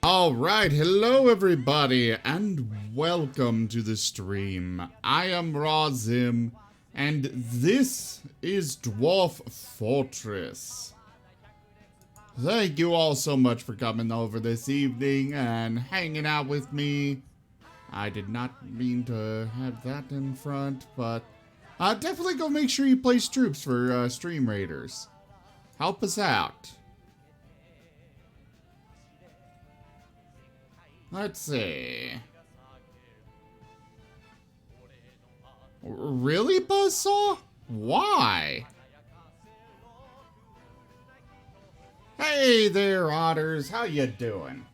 Alright, hello everybody, and welcome to the stream. I am Razim, and this is Dwarf Fortress. Thank you all so much for coming over this evening and hanging out with me. I did not mean to have that in front, but definitely go make sure you place troops for Stream Raiders. Help us out. Let's see. Really, Buzzsaw? Why? Hey there, otters. How you doing?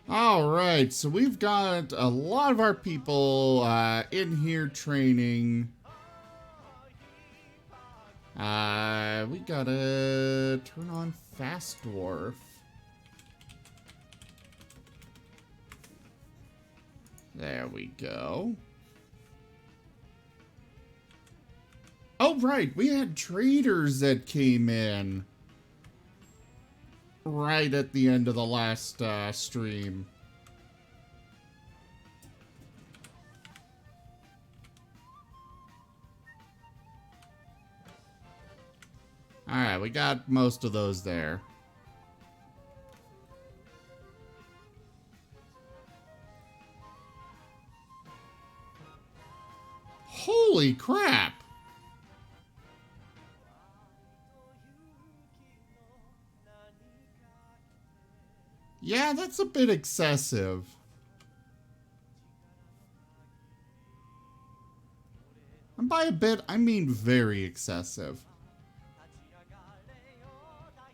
Alright, so we've got a lot of our people in here training. We gotta turn on Fast Dwarf. There we go. Oh, right, we had traders that came in right at the end of the last stream. Alright, we got most of those there. Holy crap! Yeah, that's a bit excessive. And by a bit, I mean very excessive.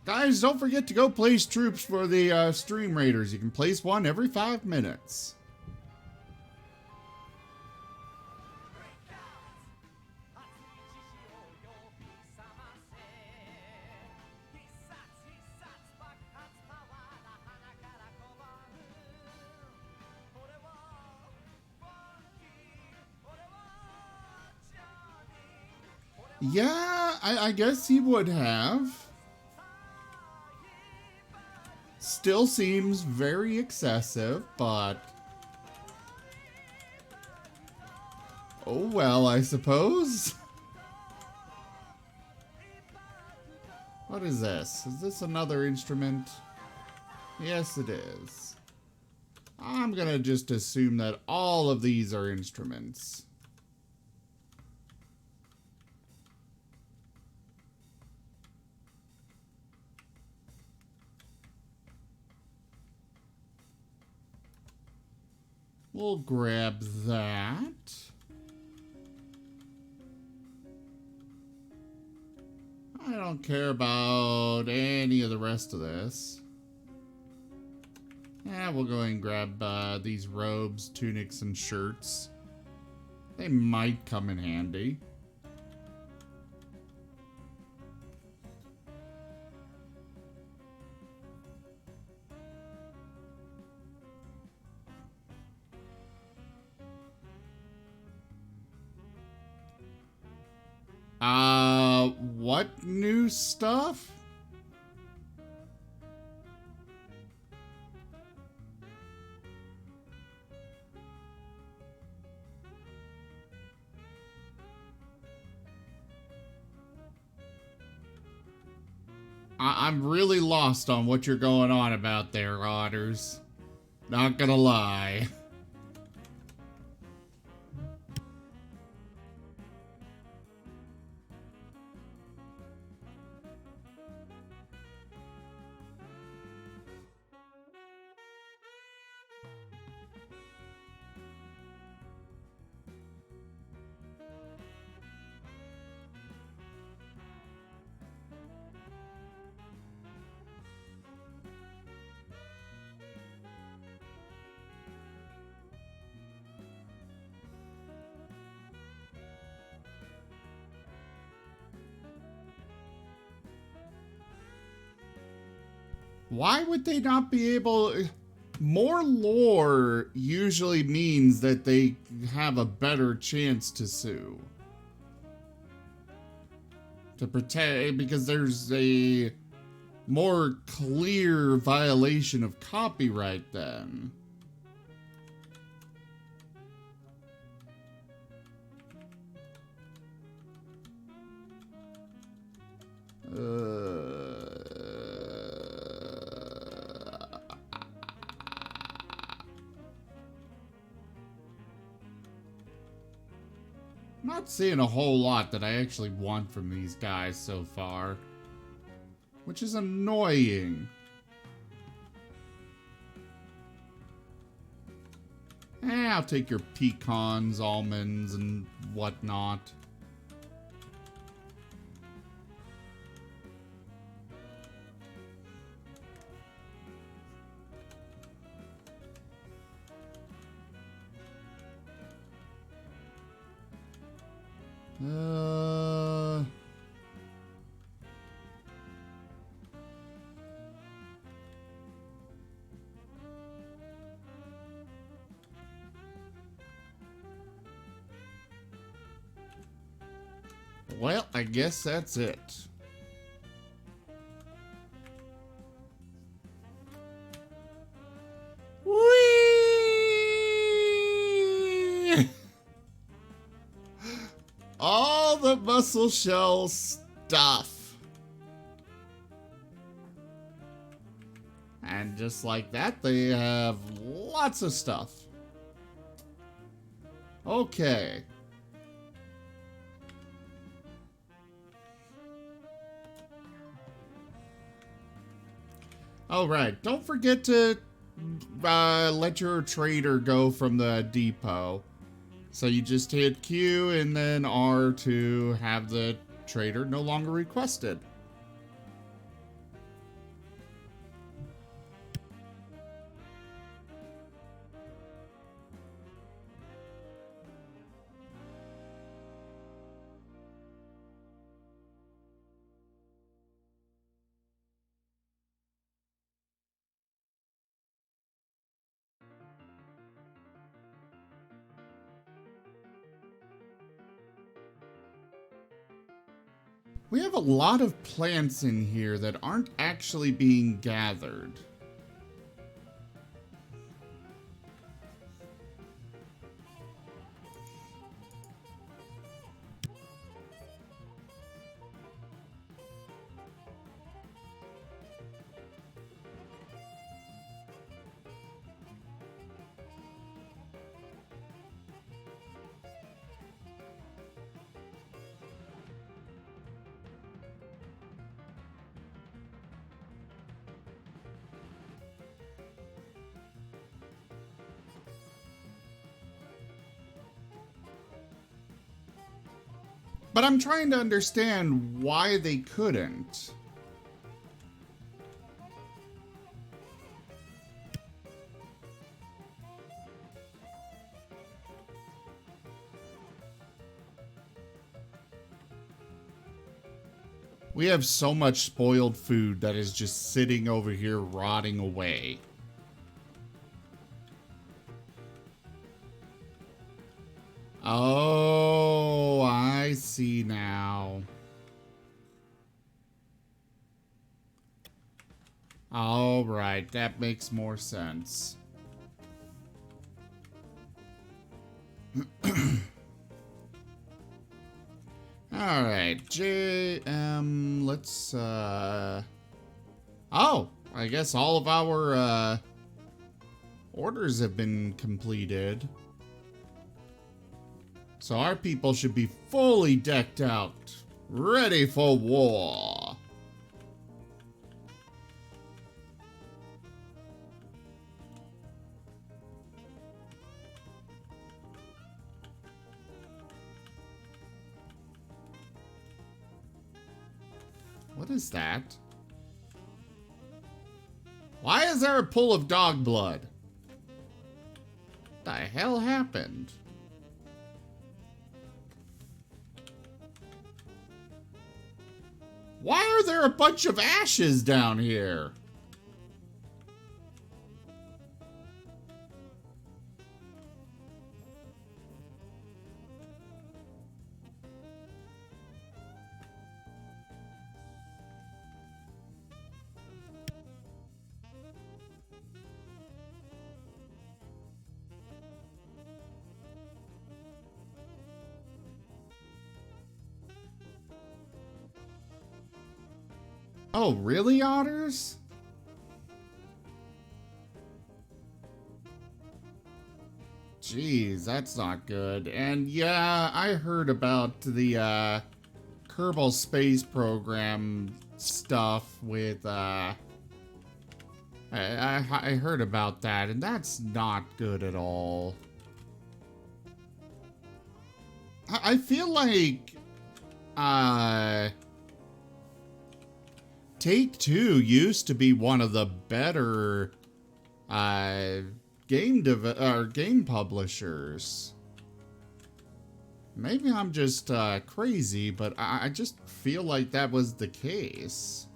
Guys, don't forget to go place troops for the Stream Raiders. You can place one every 5 minutes. Yeah, I guess he would have. Still seems very excessive, but... oh well, I suppose. What is this? Is this another instrument? Yes, it is. I'm gonna just assume that all of these are instruments. We'll grab that. I don't care about any of the rest of this. Yeah, we'll go and grab these robes, tunics, and shirts. They might come in handy. What new stuff? I'm really lost on what you're going on about there, Otters. Not gonna lie. Why would they not be able... More lore usually means that they have a better chance to sue. To protect, because there's a more clear violation of copyright then. Not seeing a whole lot that I actually want from these guys so far, which is annoying. I'll take your pecans, almonds, and whatnot. Well, I guess that's it. Whee! All the mussel shell stuff. And just like that, they have lots of stuff. Okay. All right, don't forget to let your trader go from the depot. So you just hit Q and then R to have the trader no longer requested. We have a lot of plants in here that aren't actually being gathered. But I'm trying to understand why they couldn't. We have so much spoiled food that is just sitting over here rotting away. Oh, I see now. All right, that makes more sense. All right, let's, oh, I guess all of our, orders have been completed. So our people should be fully decked out, ready for war. What is that? Why is there a pool of dog blood? What the hell happened? Why are there a bunch of ashes down here? Oh, really, otters? Jeez, that's not good. And yeah, I heard about the Kerbal Space Program stuff with I heard about that, and that's not good at all. I feel like Take-Two used to be one of the better game publishers. Maybe I'm just crazy, but I just feel like that was the case.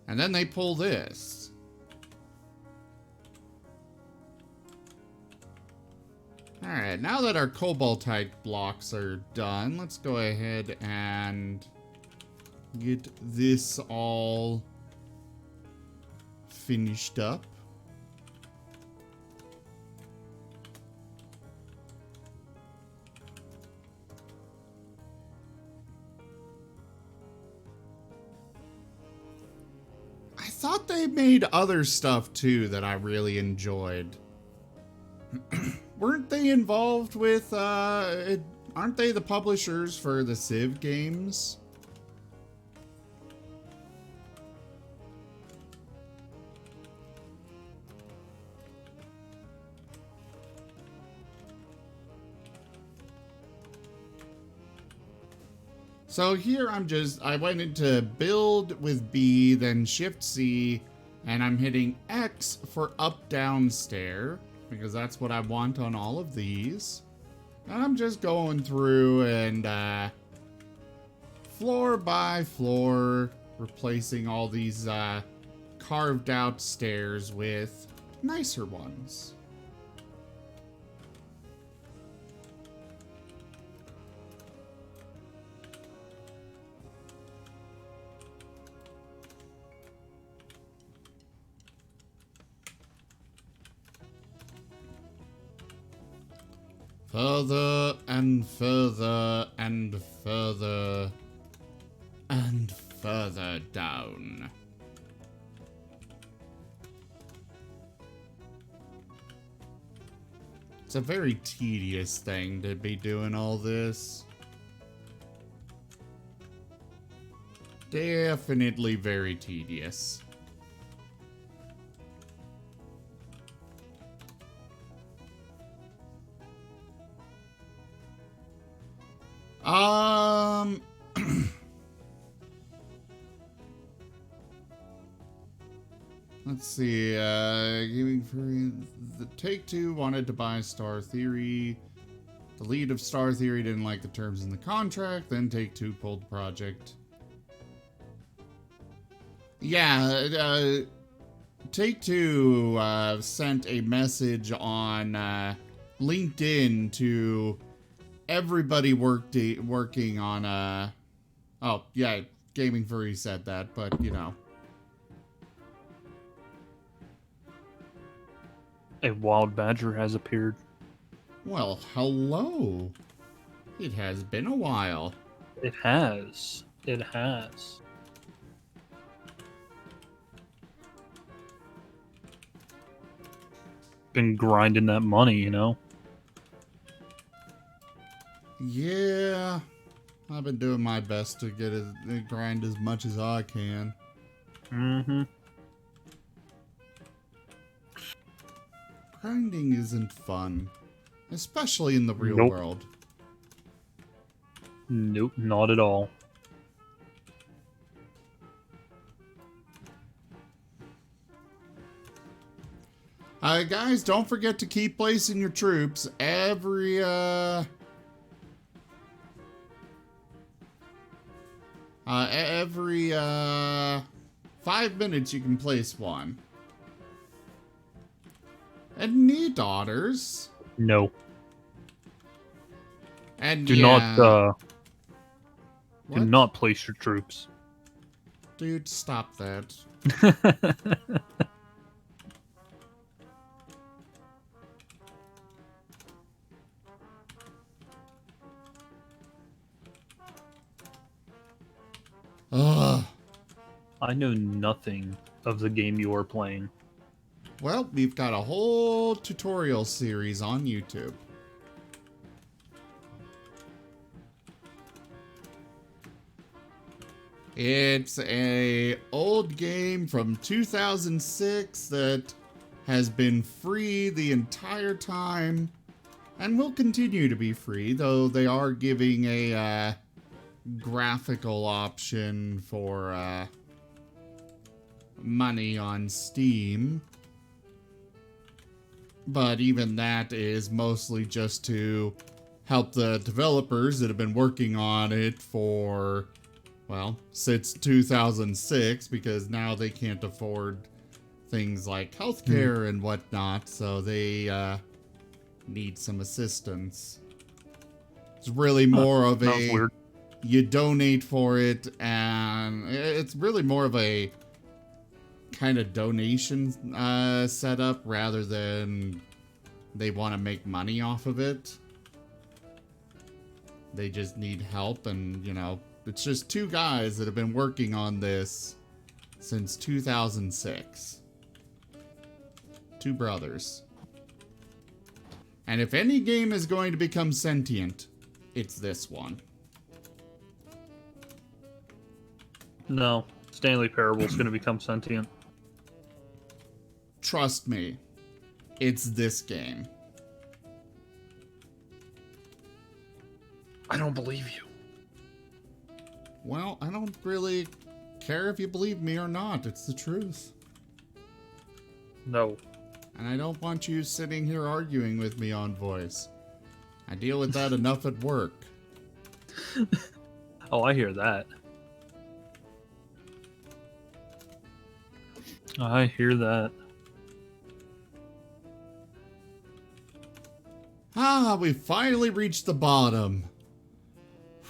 And then they pull this. Alright, now that our koboldite blocks are done, let's go ahead and get this all finished up. I thought they made other stuff too that I really enjoyed. Weren't they involved with, aren't they the publishers for the Civ games? So here I went into build with B, then Shift C, and I'm hitting X for up down stair, because that's what I want on all of these. And I'm just going through and floor by floor, replacing all these carved out stairs with nicer ones. Further and further and further and further down. It's a very tedious thing to be doing all this. Definitely very tedious. Let's see, giving for the Take-Two wanted to buy Star Theory. The lead of Star Theory didn't like the terms in the contract, then Take-Two pulled the project. Yeah, Take-Two sent a message on LinkedIn to everybody working on oh yeah, Gaming Furry said that, but you know. A wild badger has appeared. Well, hello. It has been a while. It has. It has. Been grinding that money, you know? Yeah. I've been doing my best to grind as much as I can. Mm-hmm. Grinding isn't fun. Especially in the real Nope. world. Nope, not at all. Guys, don't forget to keep placing your troops. Every 5 minutes you can place one. And knee daughters. No. And Do yeah, do not place your troops. Dude, stop that. Ugh. I know nothing of the game you are playing. Well, we've got a whole tutorial series on YouTube. It's a old game from 2006 that has been free the entire time and will continue to be free, though they are giving a graphical option for money on Steam. But even that is mostly just to help the developers that have been working on it for, well, since 2006, because now they can't afford things like healthcare and whatnot, so they need some assistance. It's really more of Sounds a, weird. you donate for it, and it's really more of a kind of donation setup rather than they want to make money off of it. They just need help, and you know, it's just two guys that have been working on this since 2006. Two brothers. And if any game is going to become sentient, it's this one. No, Stanley Parable's going to become sentient. Trust me, it's this game. I don't believe you. Well, I don't really care if you believe me or not. It's the truth. No. And I don't want you sitting here arguing with me on voice. I deal with that enough at work. Oh, I hear that. I hear that. Ah, we finally reached the bottom.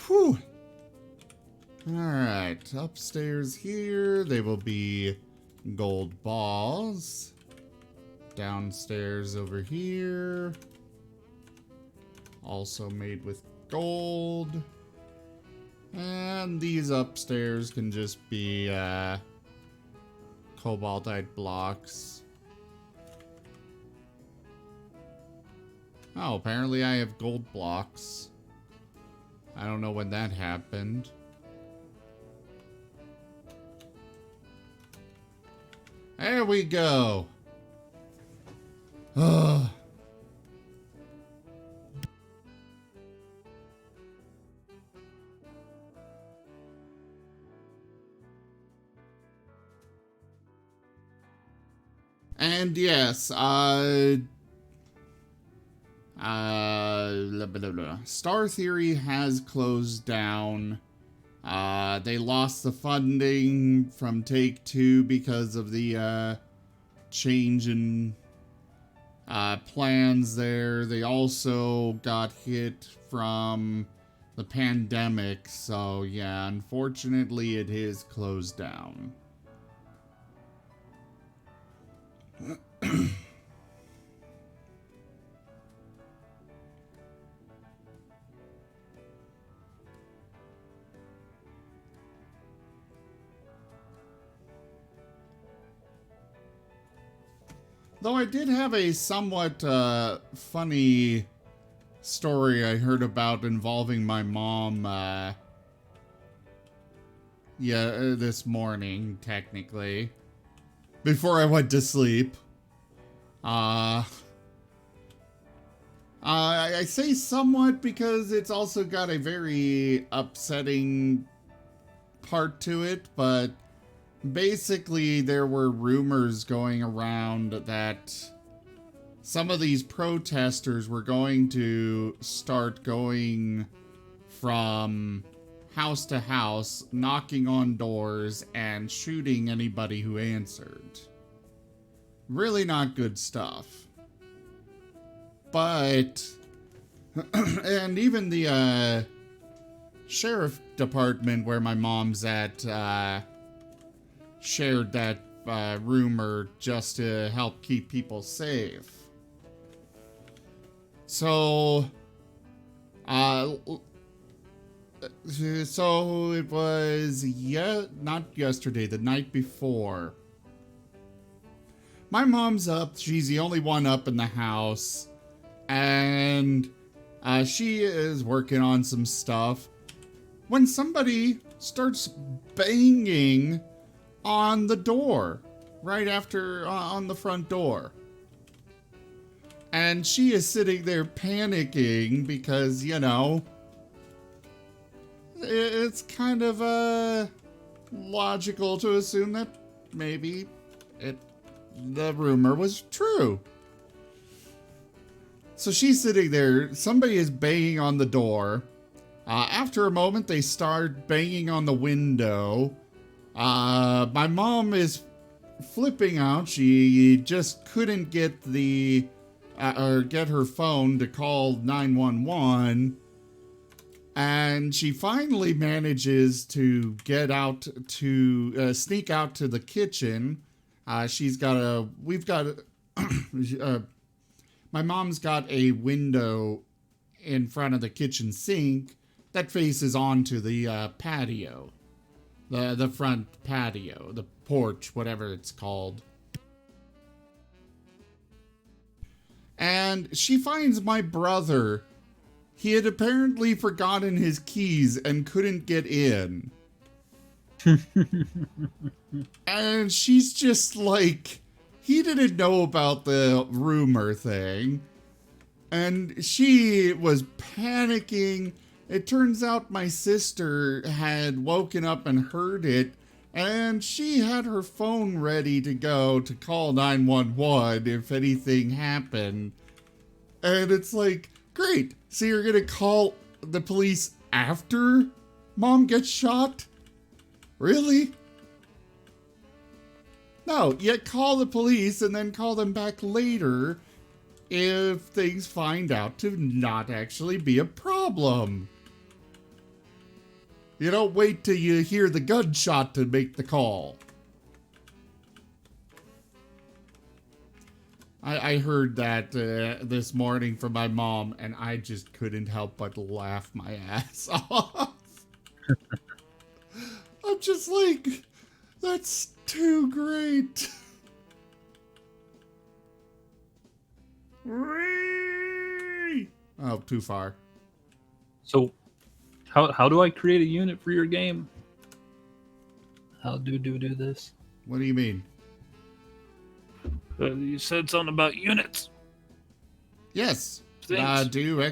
Whew. Alright, upstairs here, they will be gold balls. Downstairs over here, also made with gold. And these upstairs can just be cobaltite blocks. Oh, apparently I have gold blocks. I don't know when that happened. There we go. Ugh. And yes, Star Theory has closed down. They lost the funding from Take-Two because of the change in plans there. They also got hit from the pandemic, so yeah, unfortunately it is closed down. Though I did have a somewhat funny story I heard about involving my mom, this morning, technically. Before I went to sleep. I say somewhat because it's also got a very upsetting part to it, but basically there were rumors going around that some of these protesters were going to start going from house to house, knocking on doors, and shooting anybody who answered. Really not good stuff. But, and even the sheriff department where my mom's at shared that rumor just to help keep people safe. So, So it was not yesterday, the night before. My mom's up. She's the only one up in the house. And she is working on some stuff when somebody starts banging on the door right after on the front door. And she is sitting there panicking because, you know, it's kind of logical to assume that maybe the rumor was true. So she's sitting there, somebody is banging on the door. After a moment, they start banging on the window. My mom is flipping out. She just couldn't get or get her phone to call 911. And she finally manages to get out to sneak out to the kitchen. My mom's got a window in front of the kitchen sink that faces onto the patio. The front patio, the porch, whatever it's called. And she finds my brother. He had apparently forgotten his keys and couldn't get in. And she's just like, he didn't know about the rumor thing. And she was panicking. It turns out my sister had woken up and heard it. And she had her phone ready to go to call 911 if anything happened. And it's like, great. So you're going to call the police after Mom gets shot? Really? No, you call the police and then call them back later if things find out to not actually be a problem. You don't wait till you hear the gunshot to make the call. I heard that this morning from my mom, and I just couldn't help but laugh my ass off. I'm just like, that's too great. Oh, too far. So, how do I create a unit for your game? How do this? What do you mean? You said something about units. Yes. Do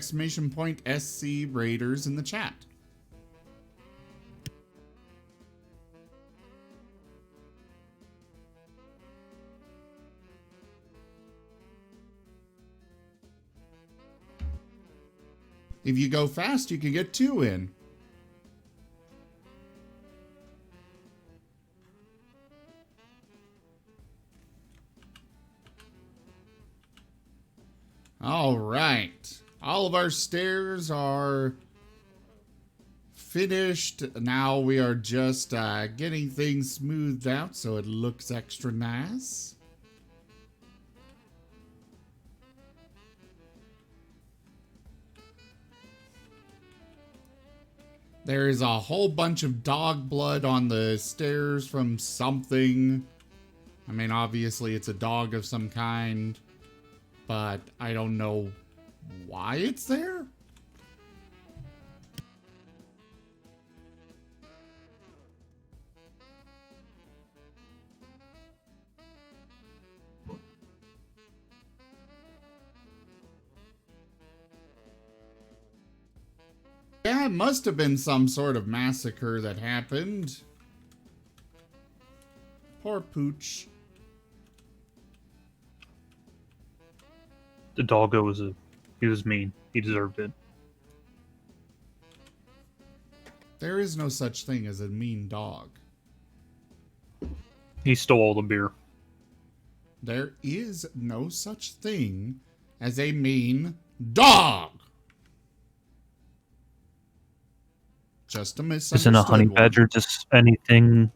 !SC Raiders in the chat. If you go fast, you can get 2 in. All right. All of our stairs are finished. Now we are just getting things smoothed out so it looks extra nice. There is a whole bunch of dog blood on the stairs from something. I mean, obviously it's a dog of some kind, but I don't know why it's there. Yeah, it must have been some sort of massacre that happened. Poor Pooch. The doggo he was mean. He deserved it. There is no such thing as a mean dog. He stole all the beer. There is no such thing as a mean dog. Just a misunderstood Isn't a honey one. badger just anything?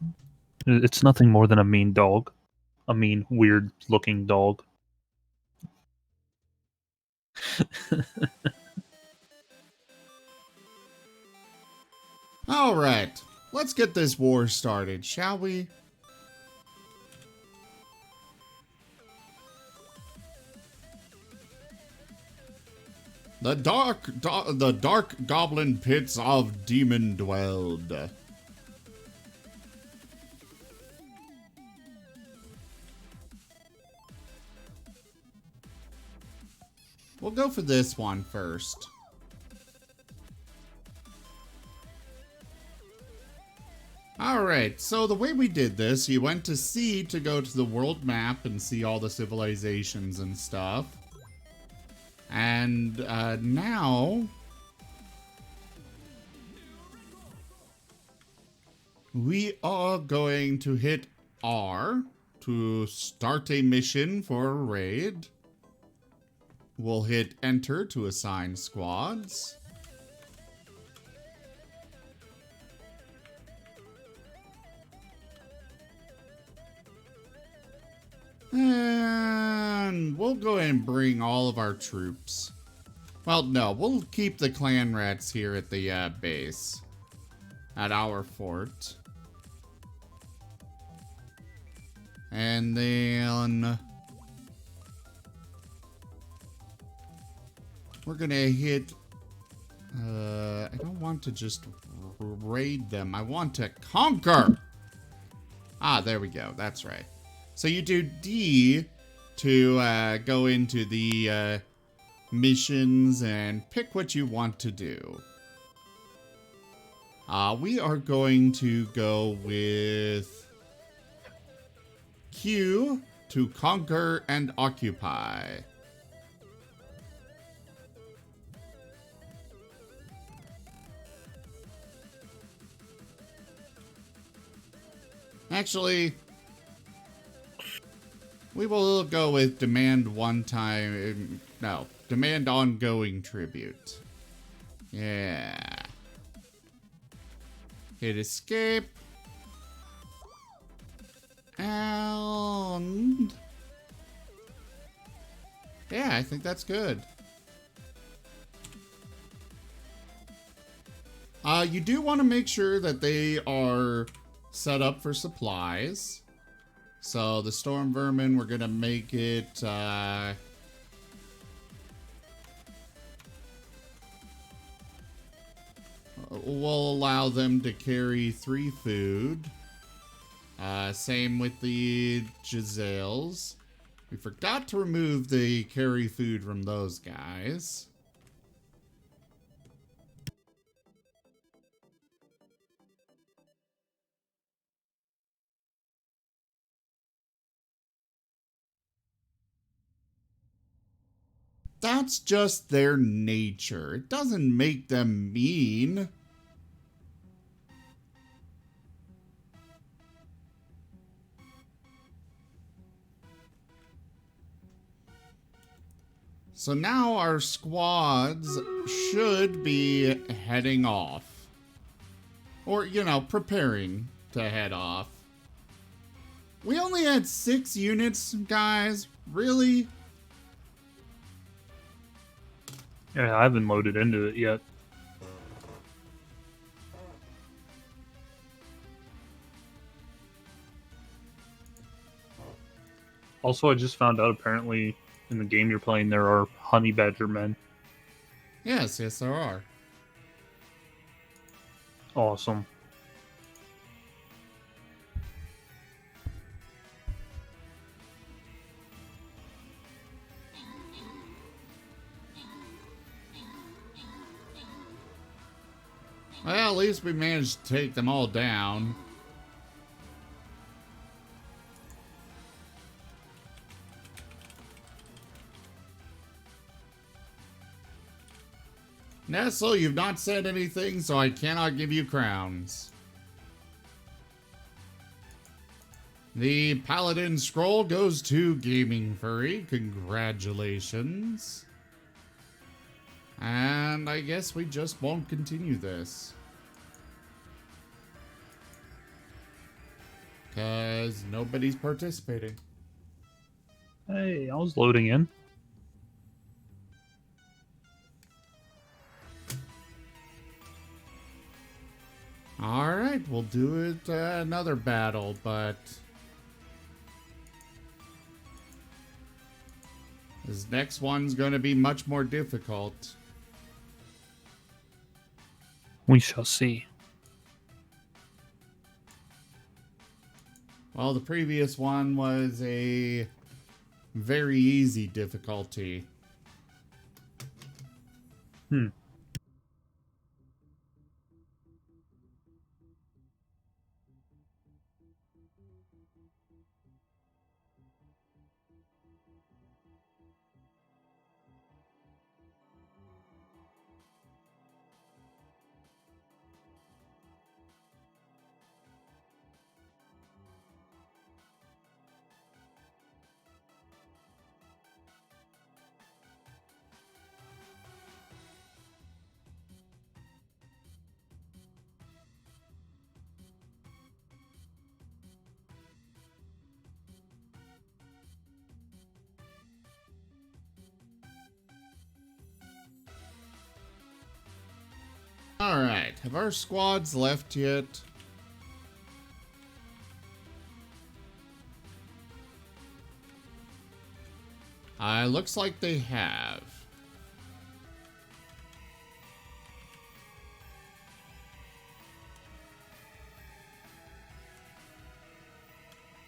It's nothing more than a mean dog. A mean, weird-looking dog. Alright, let's get this war started, shall we? The dark goblin pits of demon dwelled. We'll go for this one first. Alright, so the way we did this, you went to sea to go to the world map and see all the civilizations and stuff. And now we are going to hit R to start a mission for a raid. We'll hit enter to assign squads. And we'll go ahead and bring all of our troops. Well, no, we'll keep the clan rats here at the base. At our fort. And then we're gonna hit... I don't want to just raid them. I want to conquer! Ah, there we go. That's right. So you do D to go into the missions and pick what you want to do. We are going to go with Q to conquer and occupy. Actually, we will go with demand demand ongoing tribute. Yeah. Hit escape. And yeah, I think that's good. You do want to make sure that they are set up for supplies. So the storm vermin, we're gonna make it we'll allow them to carry 3 food. Same with the Giselles. We forgot to remove the carry food from those guys. That's just their nature. It doesn't make them mean. So now our squads should be heading off. Or, you know, preparing to head off. We only had 6 units, guys. Really? Yeah, I haven't loaded into it yet. Also, I just found out apparently in the game you're playing there are honey badger men. Yes, there are. Awesome. Well, at least we managed to take them all down. Nestle, you've not said anything, so I cannot give you crowns. The Paladin Scroll goes to Gaming Furry. Congratulations. And I guess we just won't continue this. Because nobody's participating. Hey, I was loading in. Alright, we'll do it another battle, but this next one's gonna be much more difficult. We shall see. Well, the previous one was a very easy difficulty. Alright, have our squads left yet? Looks like they have.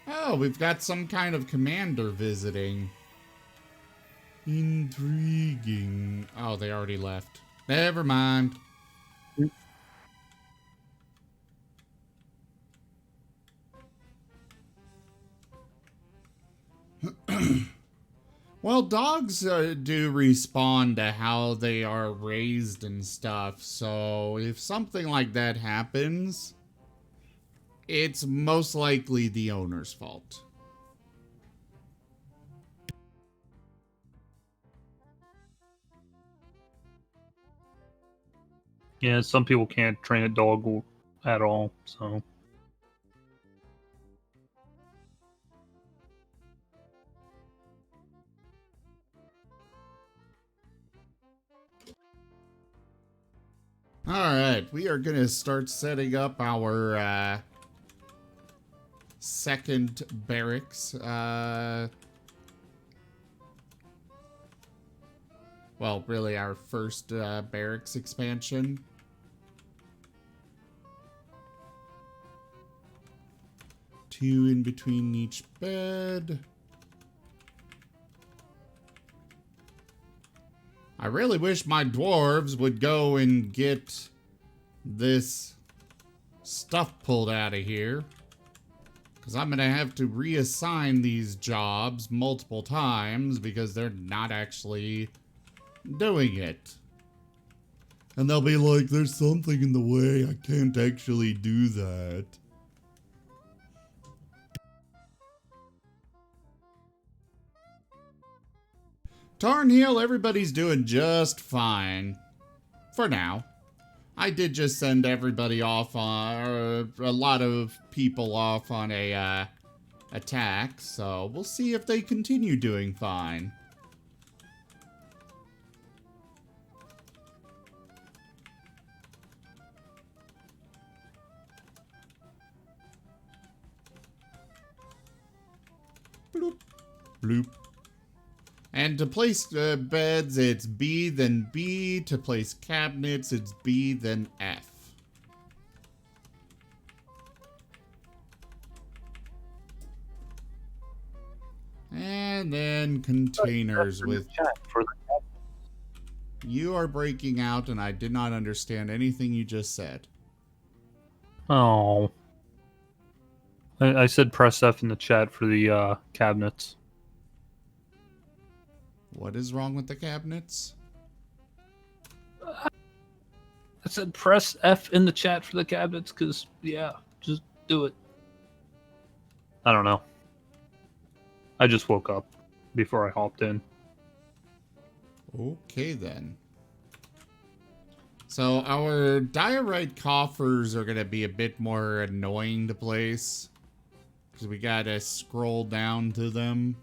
Oh, we've got some kind of commander visiting. Intriguing. Oh, they already left. Never mind. Well, dogs do respond to how they are raised and stuff, so if something like that happens, it's most likely the owner's fault. Yeah, some people can't train a dog at all, so. Alright, we are going to start setting up our second barracks. Well, really our first barracks expansion. Two in between each bed. I really wish my dwarves would go and get this stuff pulled out of here, because I'm going to have to reassign these jobs multiple times because they're not actually doing it. And they'll be like, there's something in the way, I can't actually do that. Tarnhill, everybody's doing just fine. For now. I did just send everybody off on, a lot of people off on a attack, so we'll see if they continue doing fine. Bloop. Bloop. And to place beds, it's B, then B. To place cabinets, it's B, then F. And then containers with... You are breaking out, and I did not understand anything you just said. Oh. I said press F in the chat for the cabinets. What is wrong with the cabinets? I said press F in the chat for the cabinets because, yeah, just do it. I don't know. I just woke up before I hopped in. Okay, then. So our diorite coffers are going to be a bit more annoying to place, because we got to scroll down to them.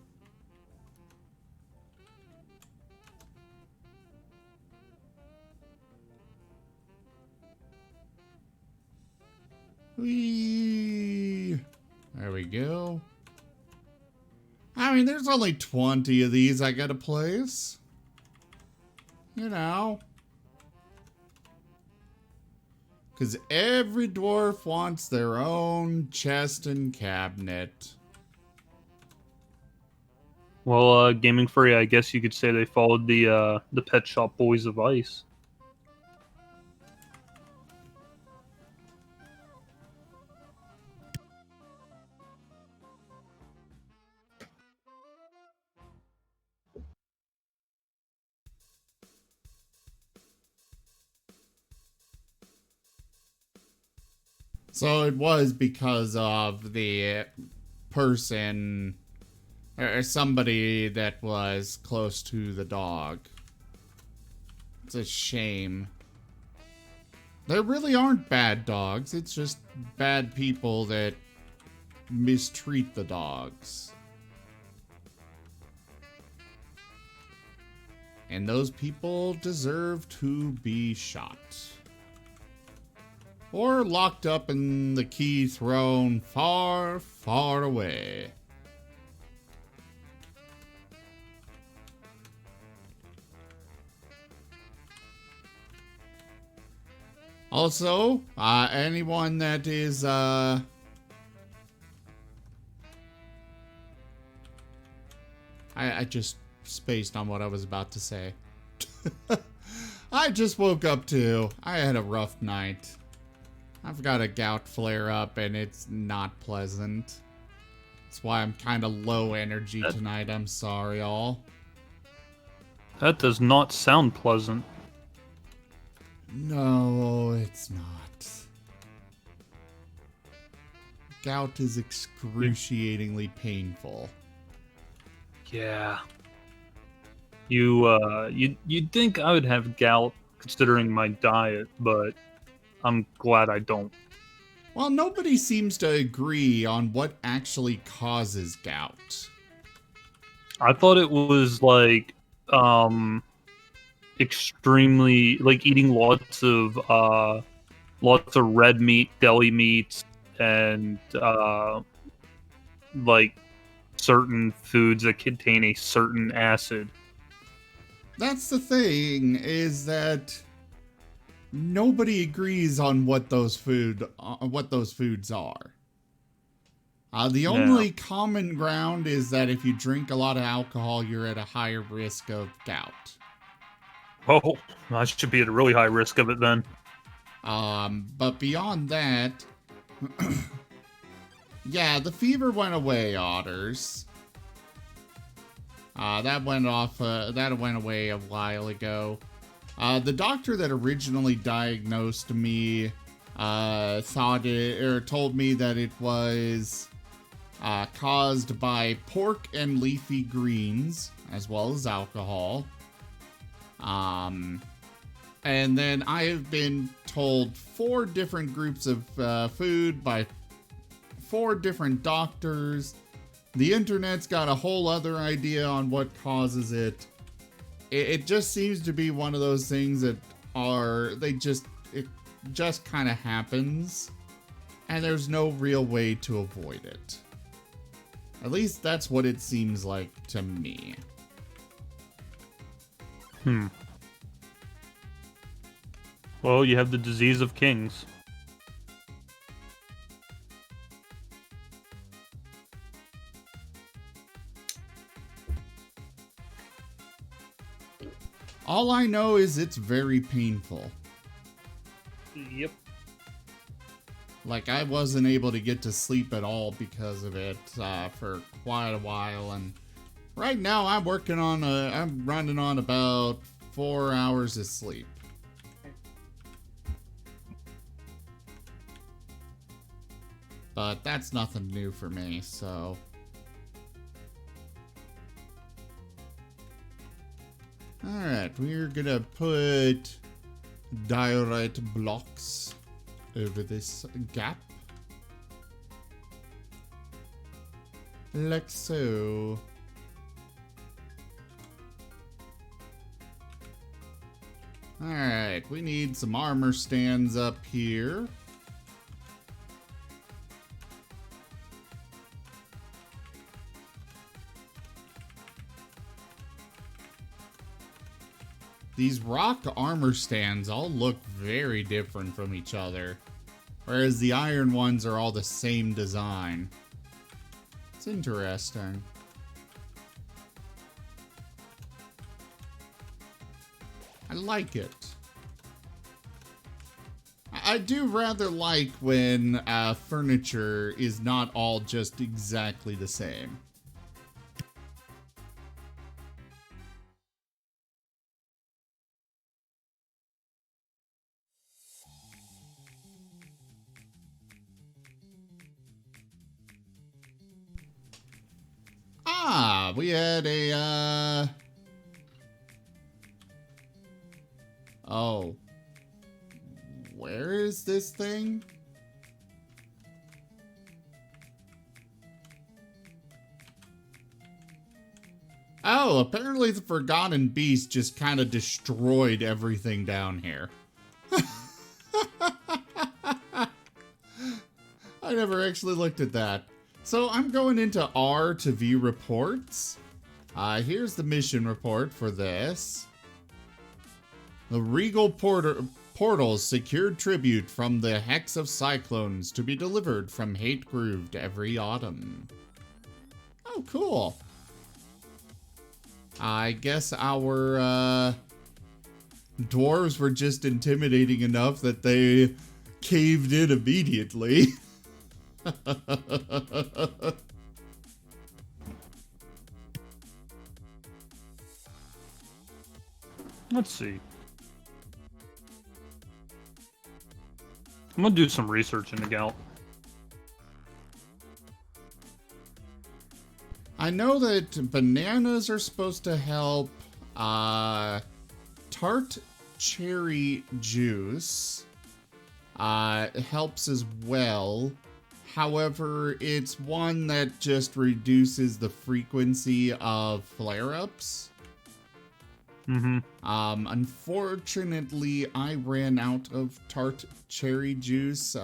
Whee! There we go. I mean, there's only 20 of these I gotta place. You know. Because every dwarf wants their own chest and cabinet. Well, Gaming Furry, I guess you could say they followed the Pet Shop Boys of Ice. So it was because of the person or somebody that was close to the dog. It's a shame. There really aren't bad dogs. It's just bad people that mistreat the dogs. And those people deserve to be shot. Or locked up and the key thrown far, far away. Also, anyone that is, I just spaced on what I was about to say. I just woke up too. I had a rough night. I've got a gout flare up and it's not pleasant. That's why I'm kind of low energy tonight. I'm sorry, all. That does not sound pleasant. No, it's not. Gout is excruciatingly painful. Yeah. You'd think I would have gout considering my diet, but I'm glad I don't. Well, nobody seems to agree on what actually causes gout. I thought it was like extremely like eating lots of red meat, deli meats, and like certain foods that contain a certain acid. That's the thing, is that nobody agrees on what those foods are. The only common ground is that if you drink a lot of alcohol, you're at a higher risk of gout. Oh, I should be at a really high risk of it then. But beyond that, yeah, the fever went away, Otters. That went away a while ago. The doctor that originally diagnosed me told me that it was caused by pork and leafy greens, as well as alcohol. And then I have been told 4 different groups of food by 4 different doctors. The internet's got a whole other idea on what causes it. It just seems to be one of those things that it just kind of happens, and there's no real way to avoid it. At least that's what it seems like to me. Well, you have the disease of kings. All I know is it's very painful. Yep. Like, I wasn't able to get to sleep at all because of it for quite a while, and right now I'm running on about 4 hours of sleep. But that's nothing new for me, so... Alright, we're gonna put diorite blocks over this gap. Like so. Alright, we need some armor stands up here. these rock armor stands all look very different from each other, whereas the iron ones are all the same design. It's interesting. I like it. I do rather like when furniture is not all just exactly the same. Ah, we had a, oh. Where is this thing? Oh, apparently the Forgotten Beast just kind of destroyed everything down here. I never actually looked at that. So I'm going into R to view reports. Here's the mission report for this. The Regal Portals secured tribute from the Hex of Cyclones to be delivered from Hate Grooved every autumn. Oh, cool. I guess our dwarves were just intimidating enough that they caved in immediately. Let's see. I'm gonna do some research into gout. I know that bananas are supposed to help. Tart cherry juice helps as well. However, it's one that just reduces the frequency of flare-ups. Unfortunately, I ran out of tart cherry juice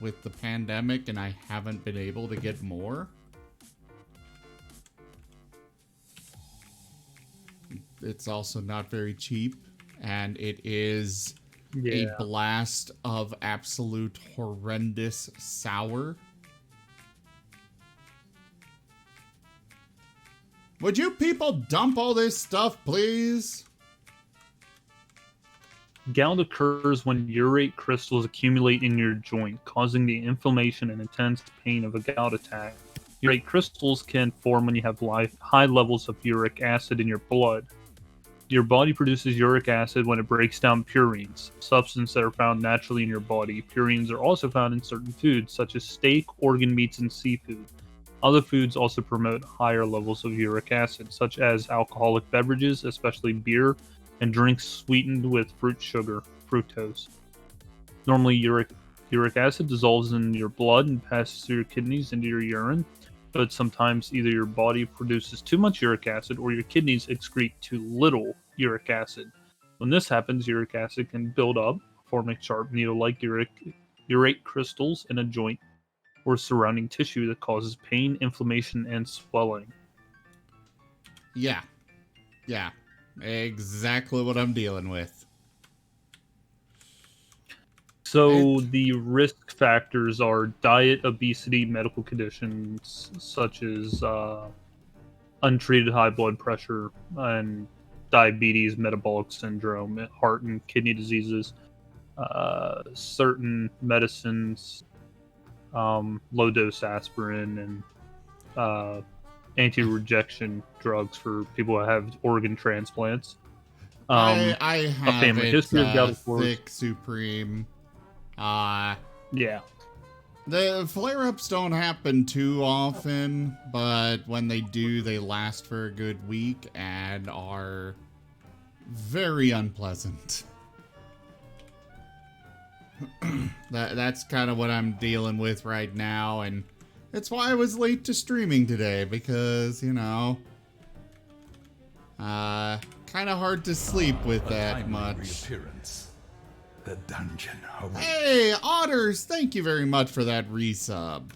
with the pandemic, and I haven't been able to get more. It's also not very cheap, and it is a blast of absolute horrendous sour. Would you people dump all this stuff, please? Gout occurs when urate crystals accumulate in your joint, causing the inflammation and intense pain of a gout attack. Urate crystals can form when you have high levels of uric acid in your blood. Your body produces uric acid when it breaks down purines, substances that are found naturally in your body. Purines are also found in certain foods, such as steak, organ meats, and seafood. Other foods also promote higher levels of uric acid, such as alcoholic beverages, especially beer, and drinks sweetened with fruit sugar, fructose. Normally, uric acid dissolves in your blood and passes through your kidneys into your urine, but sometimes either your body produces too much uric acid or your kidneys excrete too little uric acid. When this happens, uric acid can build up, forming sharp needle-like urate crystals in a joint or surrounding tissue that causes pain, inflammation, and swelling. Yeah. Exactly what I'm dealing with. So the risk factors are diet, obesity, medical conditions such as untreated high blood pressure and diabetes, metabolic syndrome, heart and kidney diseases, certain medicines, low-dose aspirin, and anti-rejection drugs for people who have organ transplants. I have a family it, history of gout, of course. Thick Supreme. Yeah. The flare-ups don't happen too often, but when they do, they last for a good week and are very unpleasant. That's kind of what I'm dealing with right now, and it's why I was late to streaming today, because, you know, kind of hard to sleep with that much. The dungeon awaits. Hey, Otters, thank you very much for that resub.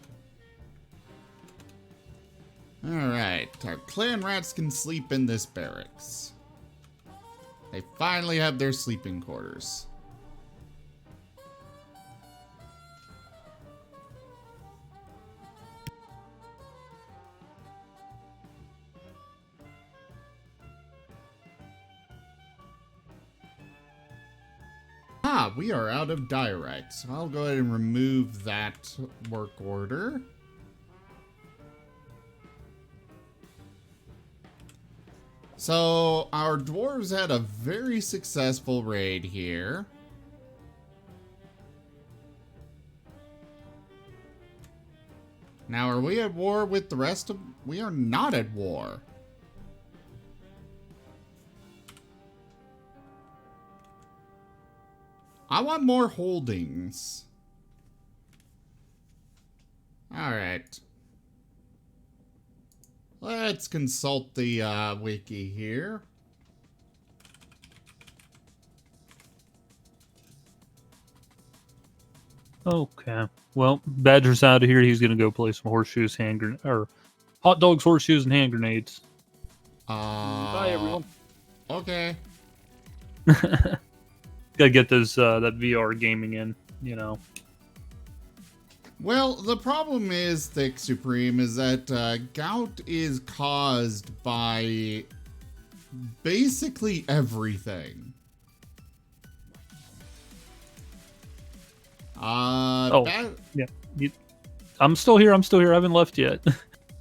Alright, our clan rats can sleep in this barracks. They finally have their sleeping quarters. Ah, we are out of diorite, so I'll go ahead and remove that work order. So, our dwarves had a very successful raid here. Now, are we at war with the rest of... We are not at war. I want more holdings. Alright. Let's consult the wiki here. Okay. Well, Badger's out of here. He's gonna go play some horseshoes, or hot dogs, horseshoes, and hand grenades. Bye, everyone. Okay. Gotta get those that VR gaming in, you know. Well, the problem is, Thick Supreme, is that gout is caused by basically everything. Yeah. I'm still here. I haven't left yet.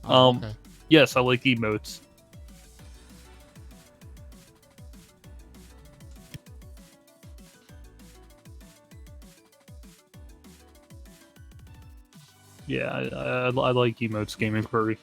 Okay. Yes, I like emotes. Yeah, I like emotes, Gaming Furry.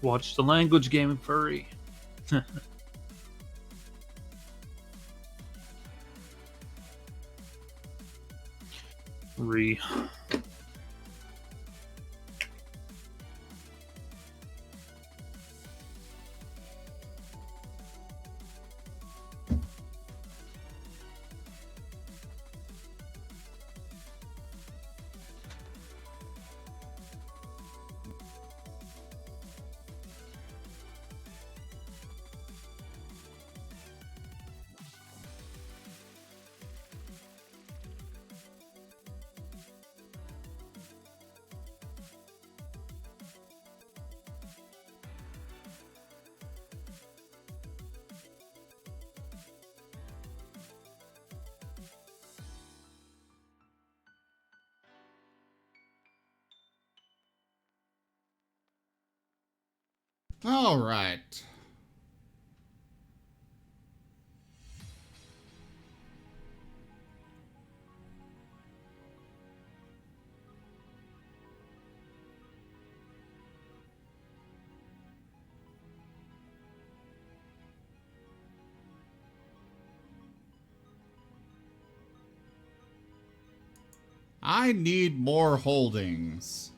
Watch the language, Gaming Furry. Re. All right. I need more holdings.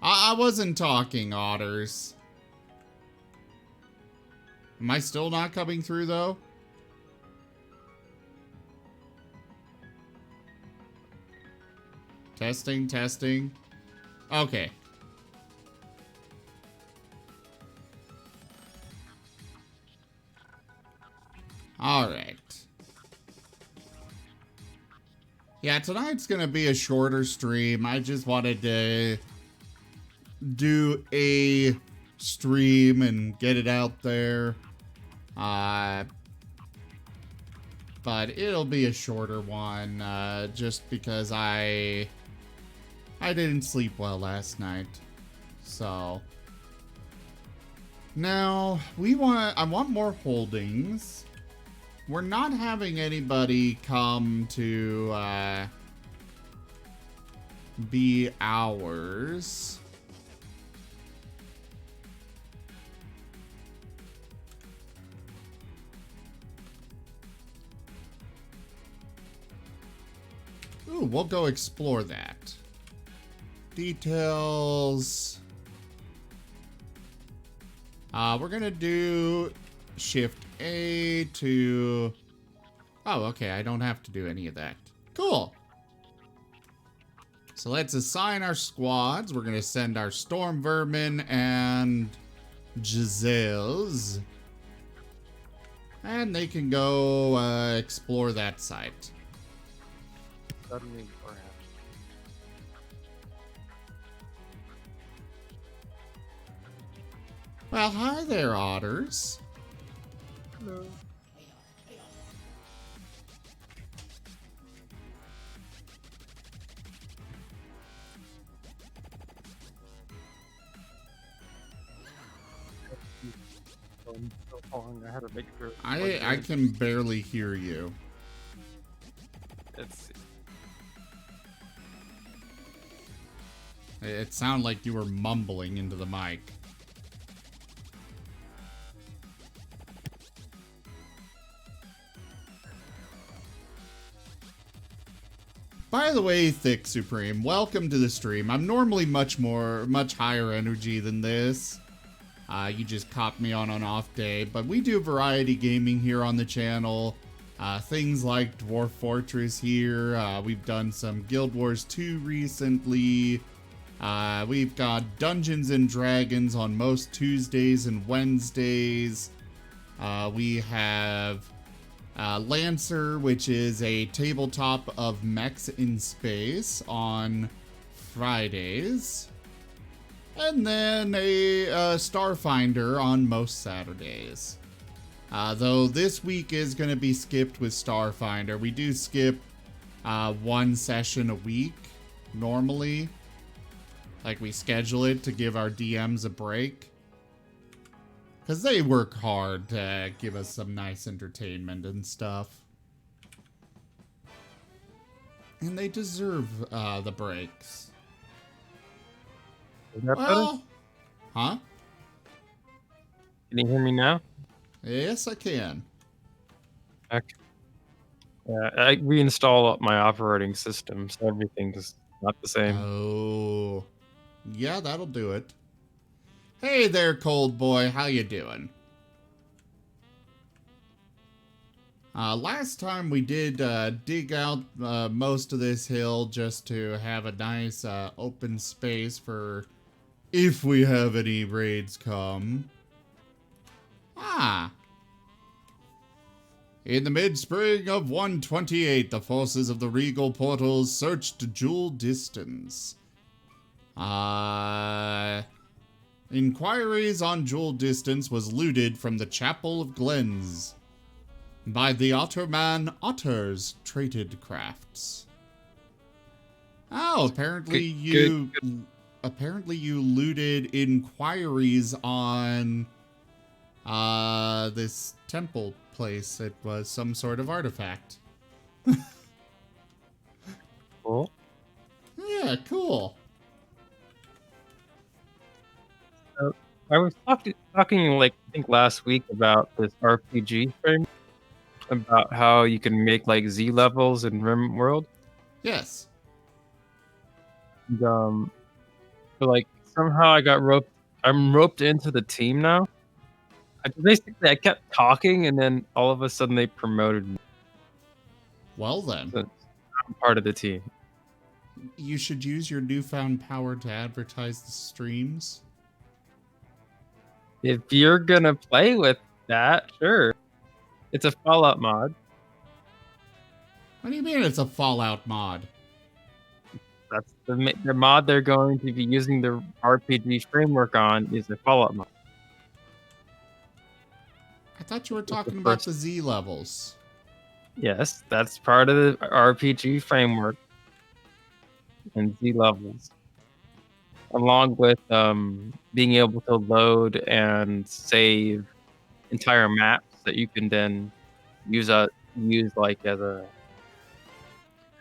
I wasn't talking, otters. Am I still not coming through, though? Testing, testing. Okay. Alright. Yeah, tonight's gonna be a shorter stream. I just wanted to do a stream and get it out there. But it'll be a shorter one, just because I didn't sleep well last night. So now I want more holdings. We're not having anybody come to be ours. Ooh, we'll go explore that. Details. We're gonna do Shift A to... Oh, okay, I don't have to do any of that. Cool. So let's assign our squads. We're gonna send our Storm Vermin and Giselles. And they can go explore that site. Suddenly, perhaps. Well, hi there, otters. No. So long. I had to make sure. I can barely hear you. It's It sounded like you were mumbling into the mic. By the way, Thick Supreme, welcome to the stream. I'm normally much higher energy than this. You just caught me on an off day, but we do variety gaming here on the channel. Things like Dwarf Fortress here. We've done some Guild Wars 2 recently. We've got Dungeons and Dragons on most Tuesdays and Wednesdays. We have Lancer, which is a tabletop of mechs in space on Fridays. And then a Starfinder on most Saturdays. Though this week is going to be skipped with Starfinder. We do skip one session a week normally. Like, we schedule it to give our DMs a break. Because they work hard to give us some nice entertainment and stuff. And they deserve the breaks. Is that better? Well, huh? Can you hear me now? Yes, I can. Okay. I reinstall my operating system, so everything's not the same. Oh, yeah, that'll do it. Hey there, Cold Boy. How you doing? Last time we did dig out most of this hill just to have a nice open space for if we have any raids come. In the mid-spring of 128, the forces of the Regal Portals searched Jewel Distance. Inquiries on Jewel Distance was looted from the Chapel of Glens by the Otterman Otters Traded Crafts. Oh, apparently apparently you looted inquiries on this temple place. It was some sort of artifact. Cool. Yeah, cool. I was talking like I think last week about this RPG thing, about how you can make like Z levels in Rim World. Yes. And, but like somehow I'm roped into the team now. I kept talking, and then all of a sudden they promoted me. Well then. So I'm part of the team. You should use your newfound power to advertise the streams. If you're gonna play with that, sure. It's a Fallout mod. What do you mean it's a Fallout mod? That's the mod they're going to be using the RPG framework on is a Fallout mod. I thought you were talking about the Z levels. Yes, that's part of the RPG framework and Z levels, along with being able to load and save entire maps that you can then use like as a,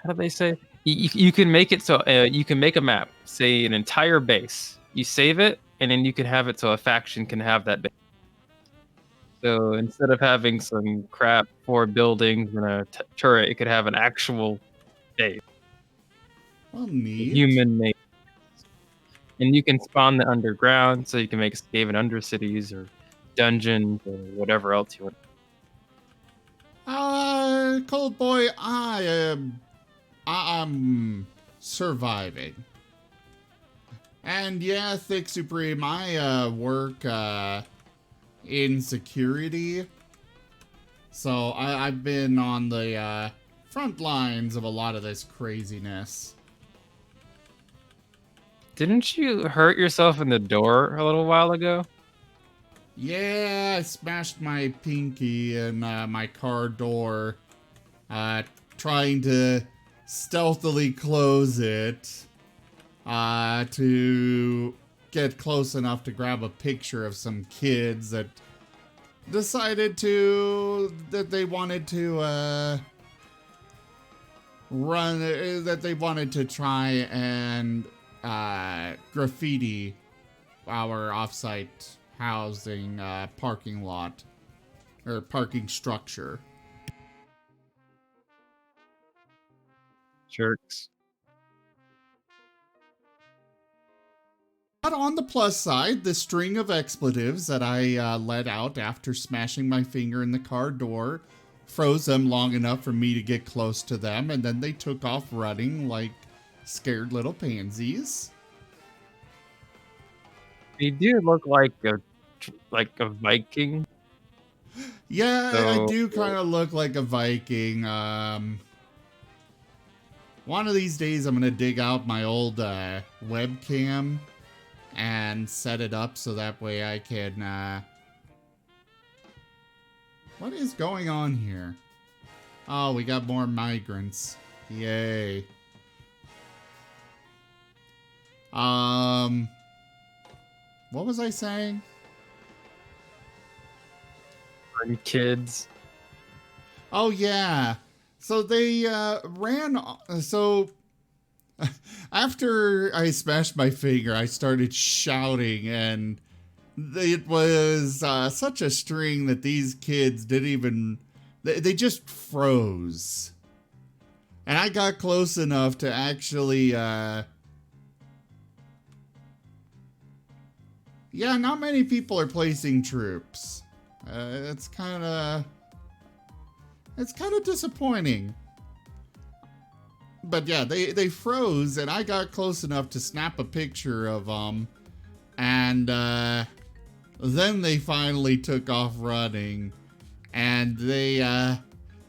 how do they say? You can make it so you can make a map, say an entire base. You save it, and then you can have it so a faction can have that base. So instead of having some crap 4 buildings and a turret, it could have an actual base. Well, neat. Human made. And you can spawn the underground, so you can make Skaven Undercities or dungeons or whatever else you want. Cold boy, I'm surviving. And yeah, Thick Supreme, I work in security. So I've been on the front lines of a lot of this craziness. Didn't you hurt yourself in the door a little while ago? Yeah, I smashed my pinky in my car door, trying to stealthily close it, to get close enough to grab a picture of some kids that decided that they wanted to try and graffiti our offsite housing parking lot or parking structure. Jerks. But on the plus side, the string of expletives that I let out after smashing my finger in the car door froze them long enough for me to get close to them, and then they took off running like scared little pansies. You do look like a Viking. Yeah, So- I do kind of look like a Viking. One of these days I'm going to dig out my old webcam and set it up so that way I can... What is going on here? Oh, we got more migrants. Yay. What was I saying? And kids. Oh, yeah. So they ran... So after I smashed my finger, I started shouting, and it was such a string that these kids didn't even... They just froze. And I got close enough to actually... Yeah, not many people are placing troops. It's kind of disappointing. But yeah, they froze, and I got close enough to snap a picture of them, and then they finally took off running, and I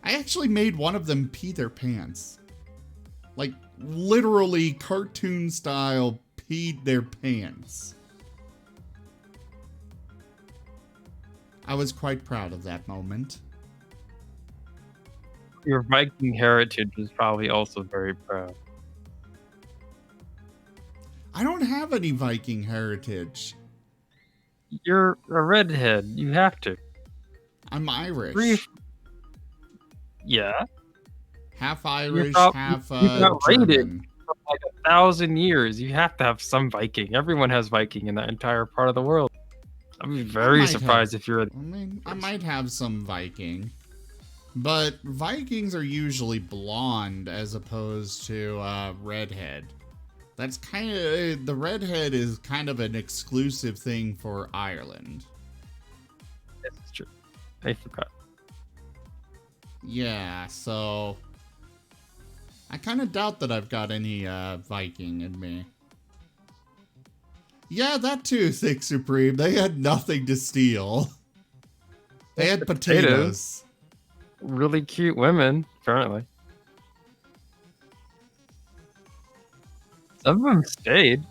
actually made one of them pee their pants. Like, literally cartoon style peed their pants. I was quite proud of that moment. Your Viking heritage is probably also very proud. I don't have any Viking heritage. You're a redhead. You have to. I'm Irish. Yeah. Half Irish, half you got raided German. for like 1,000 years. You have to have some Viking. Everyone has Viking in that entire part of the world. I'd be very surprised if you're... I mean, I might have some Viking. But Vikings are usually blonde as opposed to redhead. That's kind of... The redhead is kind of an exclusive thing for Ireland. That's true. I forgot. Yeah, so... I kind of doubt that I've got any Viking in me. Yeah, that too, Thick Supreme. They had nothing to steal. They had potatoes. Really cute women, apparently. Some of them stayed.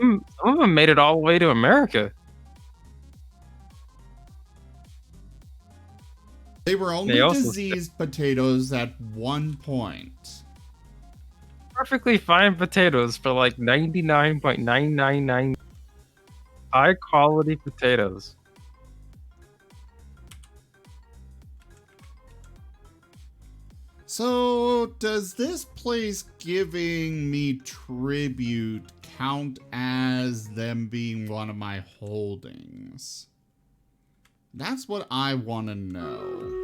Some of them made it all the way to America. They were only diseased potatoes at one point. Perfectly fine potatoes for like 99.999 high quality potatoes. So, does this place giving me tribute count as them being one of my holdings? That's what I want to know.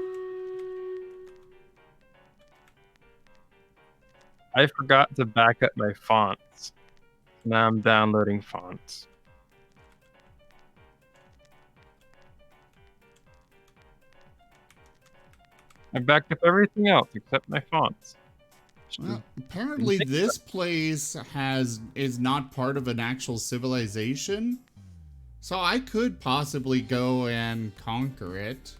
I forgot to back up my fonts. Now I'm downloading fonts. I backed up everything else except my fonts. Well, apparently this place is not part of an actual civilization. So I could possibly go and conquer it.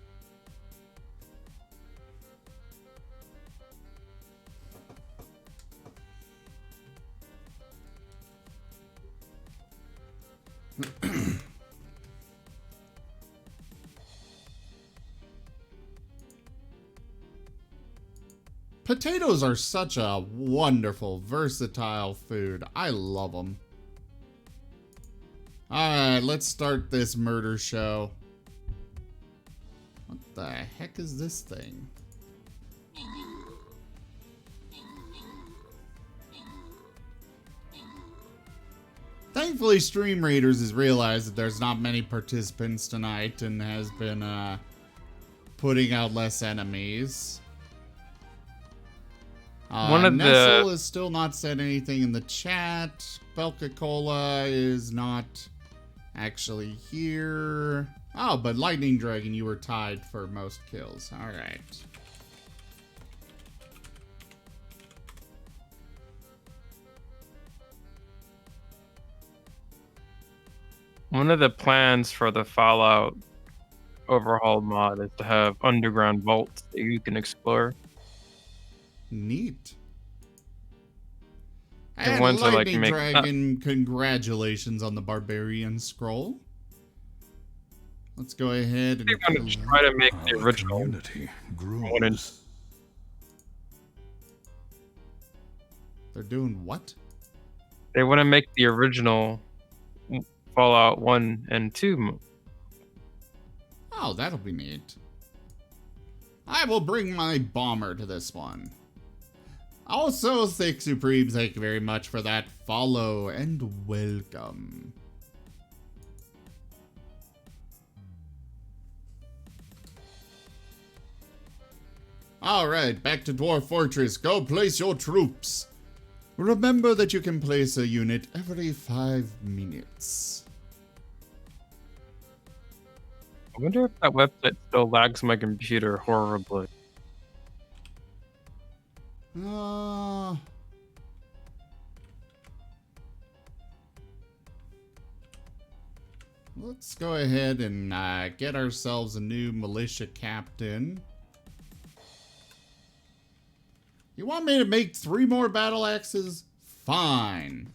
Potatoes are such a wonderful, versatile food. I love them. Alright, let's start this murder show. What the heck is this thing? Thankfully, Stream Raiders has realized that there's not many participants tonight and has been putting out less enemies. One of Nestle has still not said anything in the chat. Belka-Cola is not actually here. Oh, but Lightning Dragon, you were tied for most kills. Alright. One of the plans for the Fallout overhaul mod is to have underground vaults that you can explore. Neat. And And ones that, like, Lightning make- Dragon, congratulations on the Barbarian Scroll. Let's go ahead and... They're going to try to make the Our original. community Wanted- grows. They're doing what? They want to make the original Fallout 1 and 2. Oh, that'll be neat. I will bring my bomber to this one. Also, Thick Supreme, thank you very much for that follow and welcome. Alright, back to Dwarf Fortress. Go place your troops. Remember that you can place a unit every 5 minutes. I wonder if that website still lags my computer horribly. Let's go ahead and get ourselves a new militia captain. You want me to make 3 more battle axes? Fine.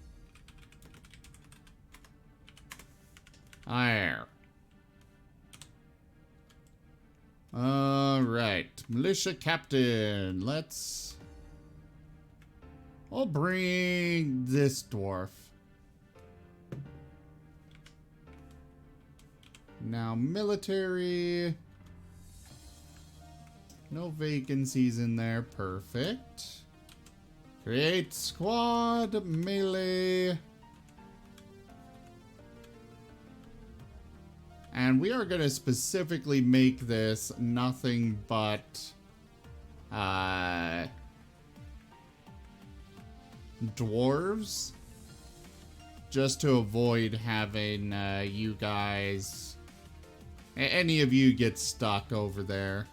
There. Alright. Militia captain. I'll bring this dwarf. Now military. No vacancies in there. Perfect. Create squad melee. And we are going to specifically make this nothing but dwarves. Just to avoid having you guys, any of you get stuck over there.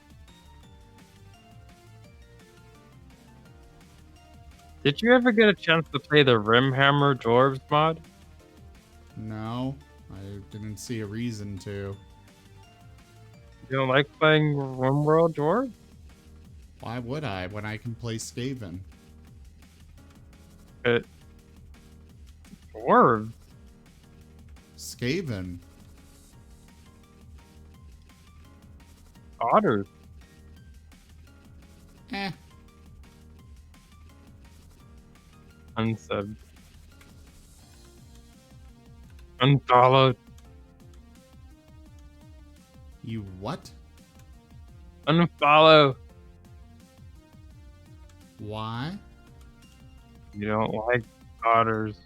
Did you ever get a chance to play the Rimhammer Dwarves mod? No, I didn't see a reason to. You don't like playing RimWorld Dwarves? Why would I when I can play Skaven? Dwarves? Skaven. Otters? Eh. Unsubbed. Unfollowed. You what? Unfollow. Why? You don't like otters.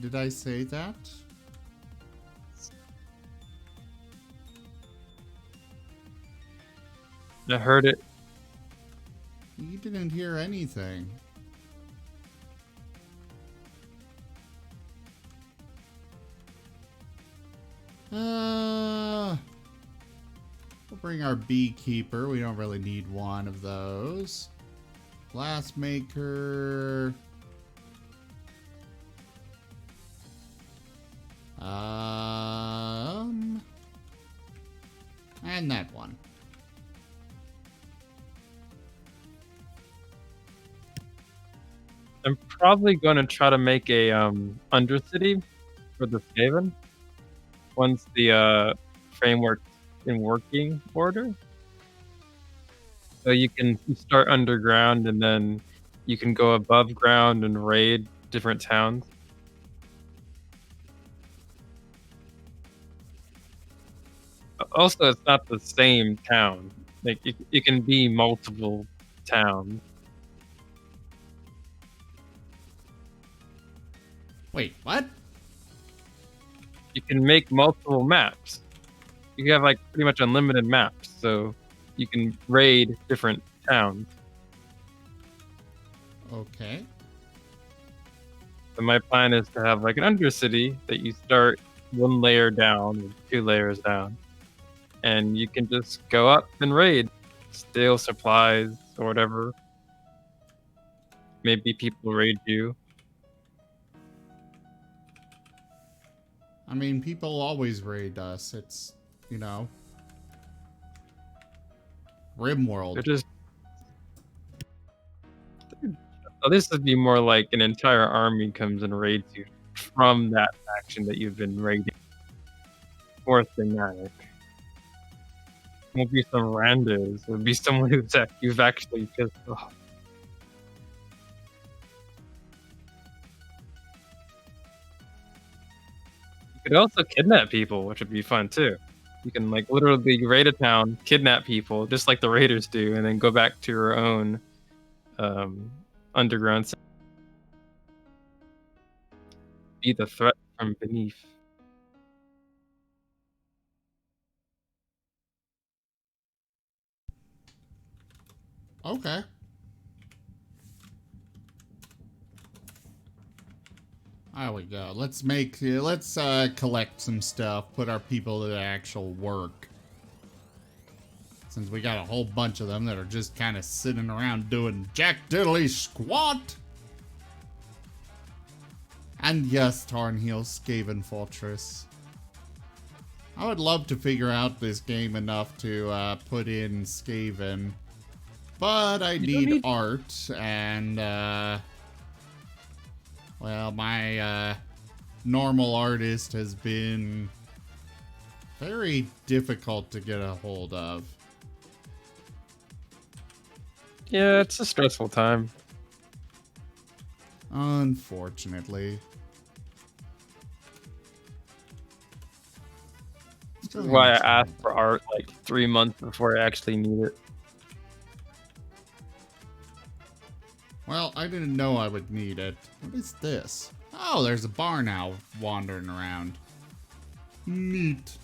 Did I say that? I heard it. You didn't hear anything. We'll bring our beekeeper. We don't really need one of those. Glassmaker. And that one. I'm probably going to try to make a undercity for the Skaven once the framework's in working order. So you start underground and then you can go above ground and raid different towns. Also, it's not the same town. Like it can be multiple towns. Wait, what? You can make multiple maps. You have like pretty much unlimited maps, so you can raid different towns. Okay. So my plan is to have like an undercity that you start one layer down, or 2 layers down, and you can just go up and raid, steal supplies or whatever. Maybe people raid you. I mean, people always raid us. It's, you know, RimWorld. They're just. Oh, this would be more like an entire army comes and raids you from that faction that you've been raiding. More thematic. It won't be some randos. It would be someone you've actually pissed off. You could also kidnap people, which would be fun too. You can like literally raid a town, kidnap people, just like the raiders do, and then go back to your own underground. Be the threat from beneath. Okay. There we go. Let's collect some stuff, put our people to the actual work. Since we got a whole bunch of them that are just kind of sitting around doing jack diddly squat. And yes, Tarnheel, Skaven Fortress. I would love to figure out this game enough to put in Skaven. But I need art, and, well, my, normal artist has been very difficult to get a hold of. Yeah, it's a stressful time. Unfortunately. This is why I asked for art like 3 months before I actually need it. Well, I didn't know I would need it. What is this? Oh, there's a barn owl wandering around. Neat.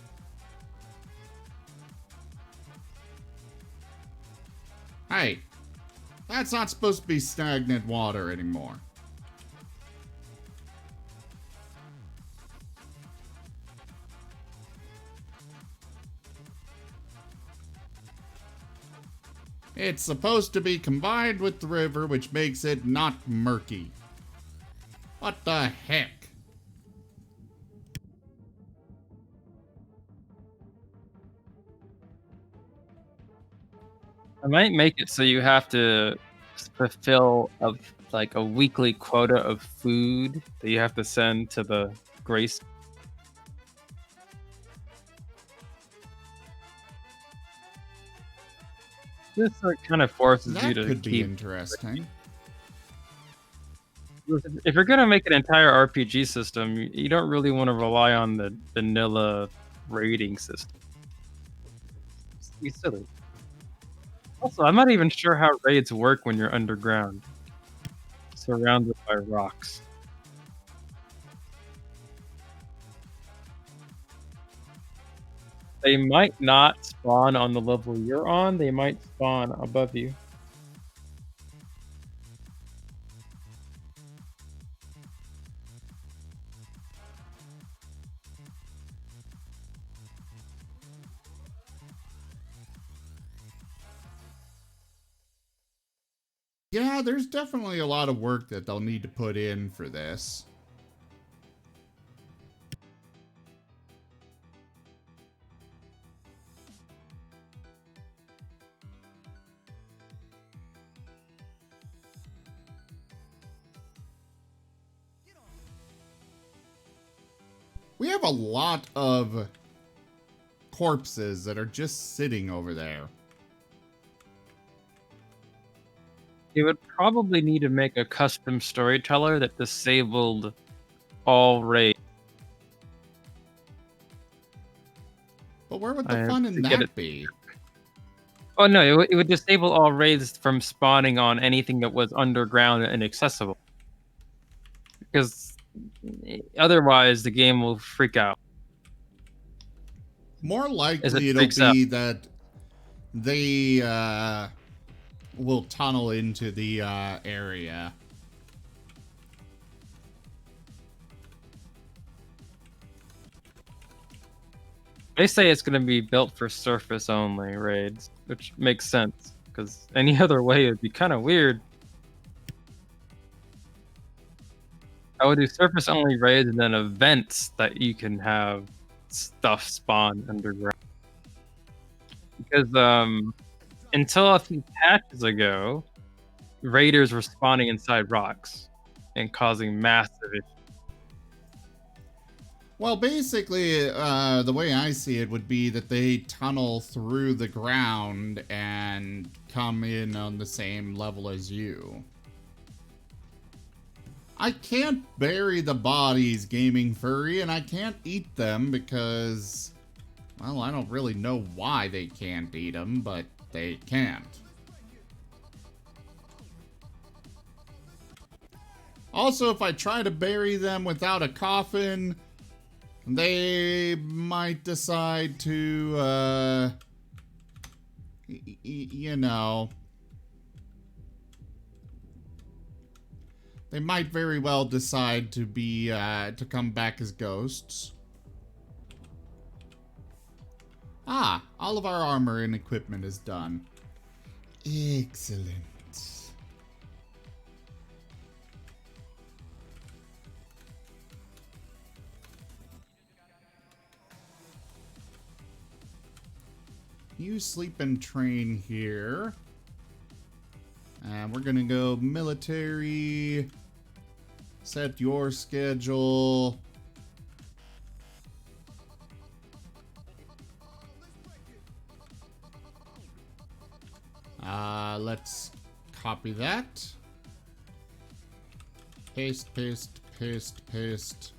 Hey, that's not supposed to be stagnant water anymore. It's supposed to be combined with the river, which makes it not murky. What the heck? I might make it so you have to fulfill a weekly quota of food that you have to send to the Grace. This kind of forces you That to could be keep. interesting. If you're gonna make an entire RPG system, you don't really want to rely on the vanilla rating system. It's silly. Also, I'm not even sure how raids work when you're underground, surrounded by rocks. They might not spawn on the level you're on. They might spawn above you. Yeah, there's definitely a lot of work that they'll need to put in for this. We have a lot of corpses that are just sitting over there. You would probably need to make a custom storyteller that disabled all raids. But where would the fun in that be? Oh no, it would disable all raids from spawning on anything that was underground and accessible. Because otherwise the game will freak out. More likely it'll be that they will tunnel into the area. They say it's going to be built for surface only raids, which makes sense because any other way would be kind of weird. I would do surface only raids and then events that you can have stuff spawn underground. Because until a few patches ago, raiders were spawning inside rocks and causing massive issues. Well, basically, the way I see it would be that they tunnel through the ground and come in on the same level as you. I can't bury the bodies, Gaming Furry, and I can't eat them because, well, I don't really know why they can't eat them, but they can't. Also, if I try to bury them without a coffin, they might decide to, you know, they might very well decide to be, to come back as ghosts. Ah, all of our armor and equipment is done. Excellent. You sleep and train here. And we're gonna go military. Set your schedule. Let's copy that. Paste, paste, paste, paste.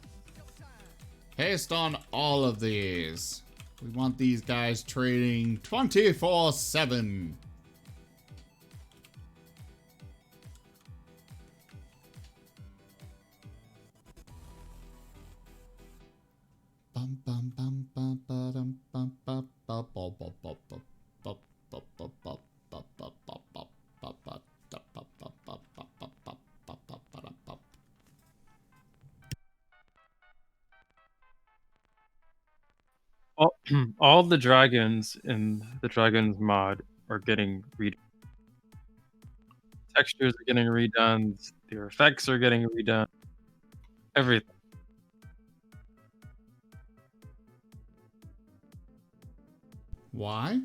Paste on all of these. We want these guys trading 24/7. Bum bum bum bum bum bum bum bum bum bum bum bum bum bum bum. All the dragons in the dragons mod are getting redone. Textures are getting redone. Their effects are getting redone. Everything. Why?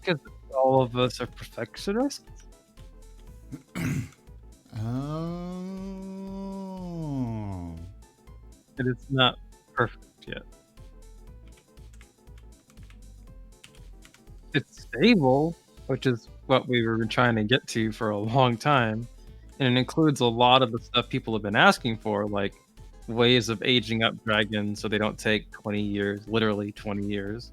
Because all of us are perfectionists. Oh. It is not perfect yet. It's stable, which is what we were trying to get to for a long time. And it includes a lot of the stuff people have been asking for, like ways of aging up dragons so they don't take 20 years, literally 20 years.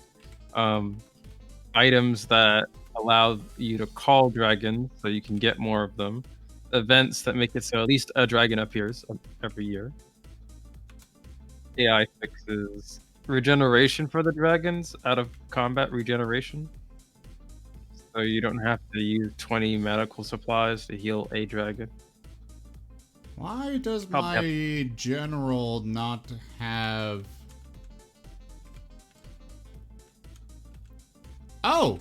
Items that allow you to call dragons so you can get more of them. Events that make it so at least a dragon appears every year. AI fixes regeneration for the dragons, out of combat regeneration. So you don't have to use 20 medical supplies to heal a dragon. Why does my general not have... Oh!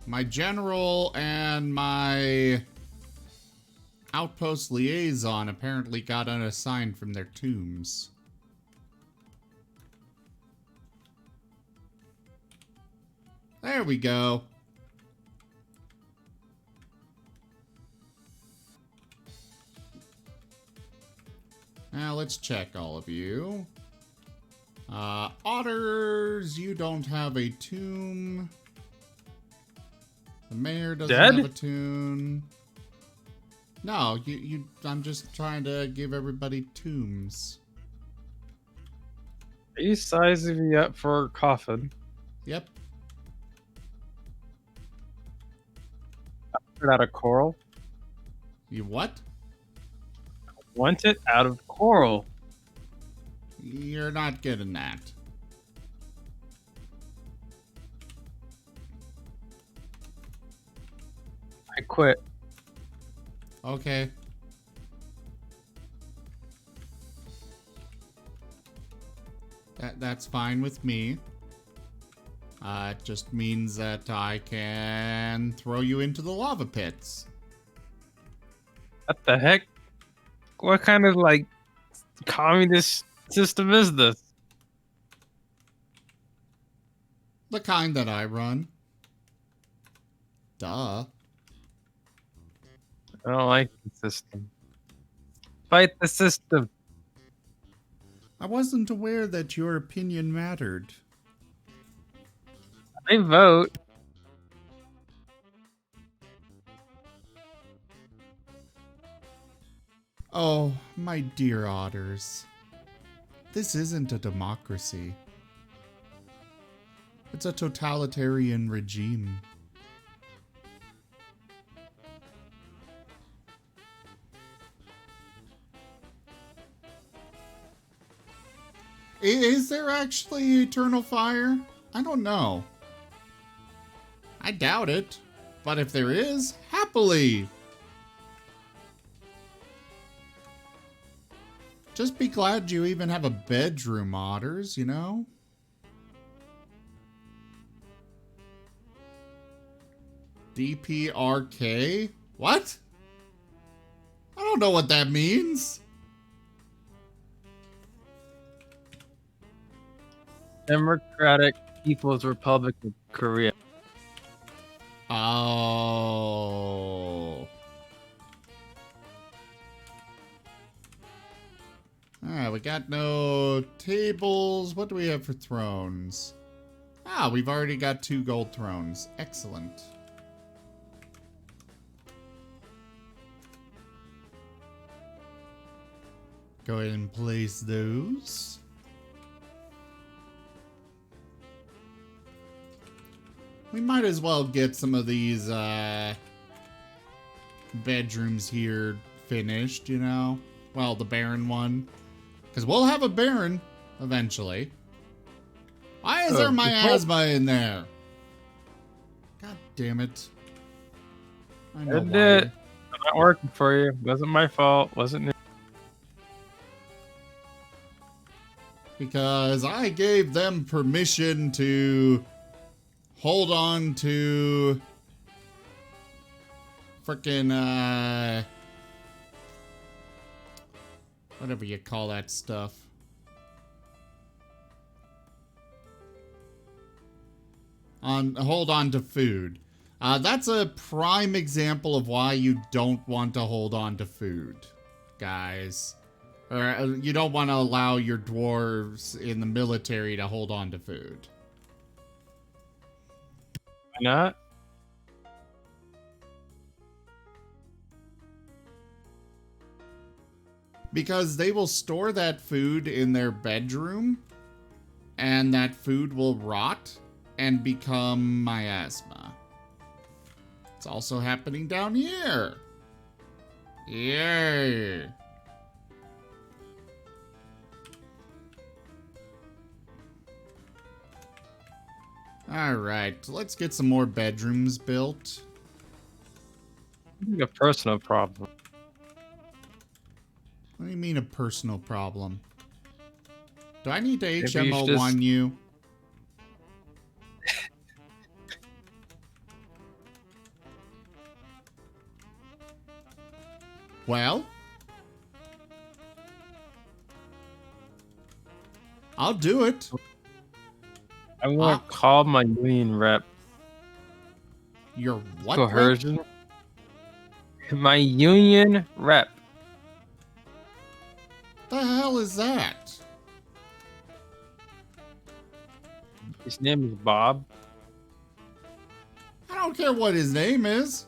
My general and my outpost liaison apparently got unassigned from their tombs. There we go. Now let's check all of you. Otters, you don't have a tomb. The mayor doesn't Dead? have a tomb. No, I'm just trying to give everybody tombs. Are you sizing me up for a coffin? Yep. Out of coral? You what? Want it out of coral. You're not getting that. I quit. Okay. That's fine with me. It just means that I can throw you into the lava pits. What the heck? What kind of like communist system is this? The kind that I run. Duh. I don't like the system. Fight the system. I wasn't aware that your opinion mattered. I vote. Oh, my dear otters. This isn't a democracy. It's a totalitarian regime. Is there actually eternal fire? I don't know. I doubt it. But if there is, happily. Just be glad you even have a bedroom, otters, you know? DPRK? What? I don't know what that means. Democratic People's Republic of Korea. Oh. Alright, we got no tables. What do we have for thrones? Ah, we've already got 2 gold thrones. Excellent. Go ahead and place those. We might as well get some of these bedrooms here finished, you know? Well, the Baron one. Because we'll have a Baron eventually. Why is there miasma in there? God damn it. I know It why. did. I'm not working for you. Wasn't my fault. Wasn't it? Because I gave them permission to hold on to frickin' whatever you call that stuff. Hold on to food. That's a prime example of why you don't want to hold on to food, guys. Or you don't want to allow your dwarves in the military to hold on to food. Why not? Because they will store that food in their bedroom, and that food will rot and become miasma. It's also happening down here. Yay! Alright, let's get some more bedrooms built. A personal problem. What do you mean a personal problem? Do I need to you HMO1 just- you? Well, I'll do it. I'm gonna call my union rep. Your what? Coercion. My union rep. The hell is that? His name is Bob. I don't care what his name is.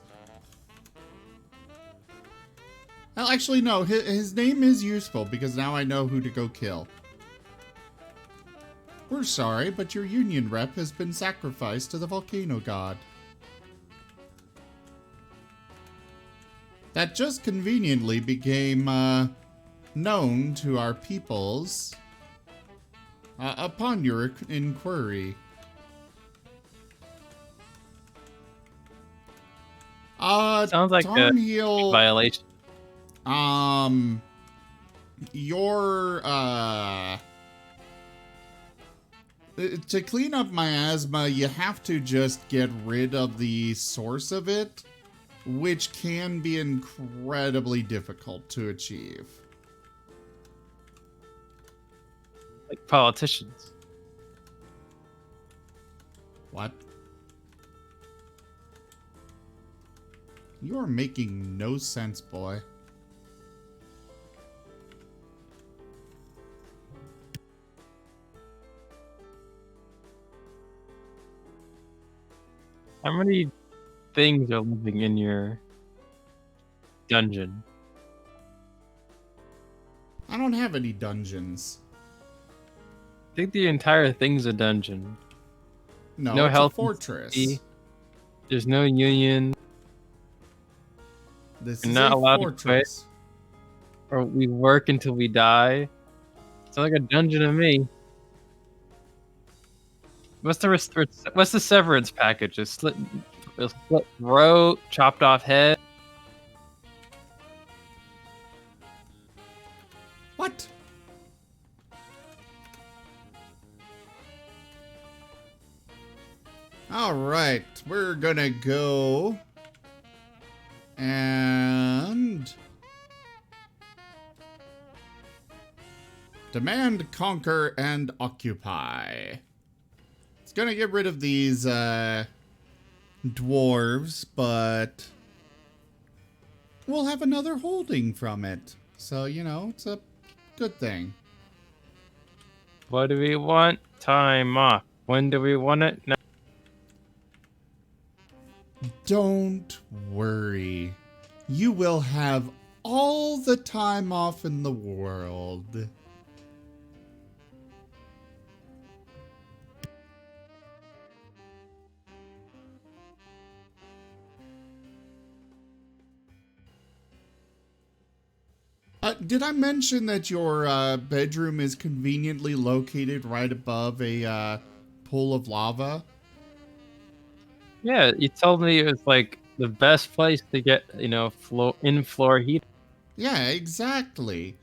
Well, actually, no. His name is useful because now I know who to go kill. We're sorry, but your union rep has been sacrificed to the volcano god. That just conveniently became known to our peoples upon your inquiry. Sounds like Tarnheel, a violation. your to clean up miasma, you have to just get rid of the source of it, which can be incredibly difficult to achieve. Like politicians. What? You are making no sense, boy. How many things are living in your dungeon? I don't have any dungeons. I think the entire thing's a dungeon. No, No it's health a fortress. safety. There's no union. This You're is not a allowed to quit. fortress. Or we work until we die. Sounds like a dungeon to me. What's the severance package? A split throat, chopped off head. What? All right, we're gonna go and demand, conquer, and occupy. It's gonna get rid of these dwarves, but we'll have another holding from it. So, you know, it's a good thing. What do we want? Time off. When do we want it? No. Don't worry. You will have all the time off in the world. Did I mention that your bedroom is conveniently located right above a pool of lava? Yeah, you told me it was like the best place to get, in-floor heat. Yeah, exactly.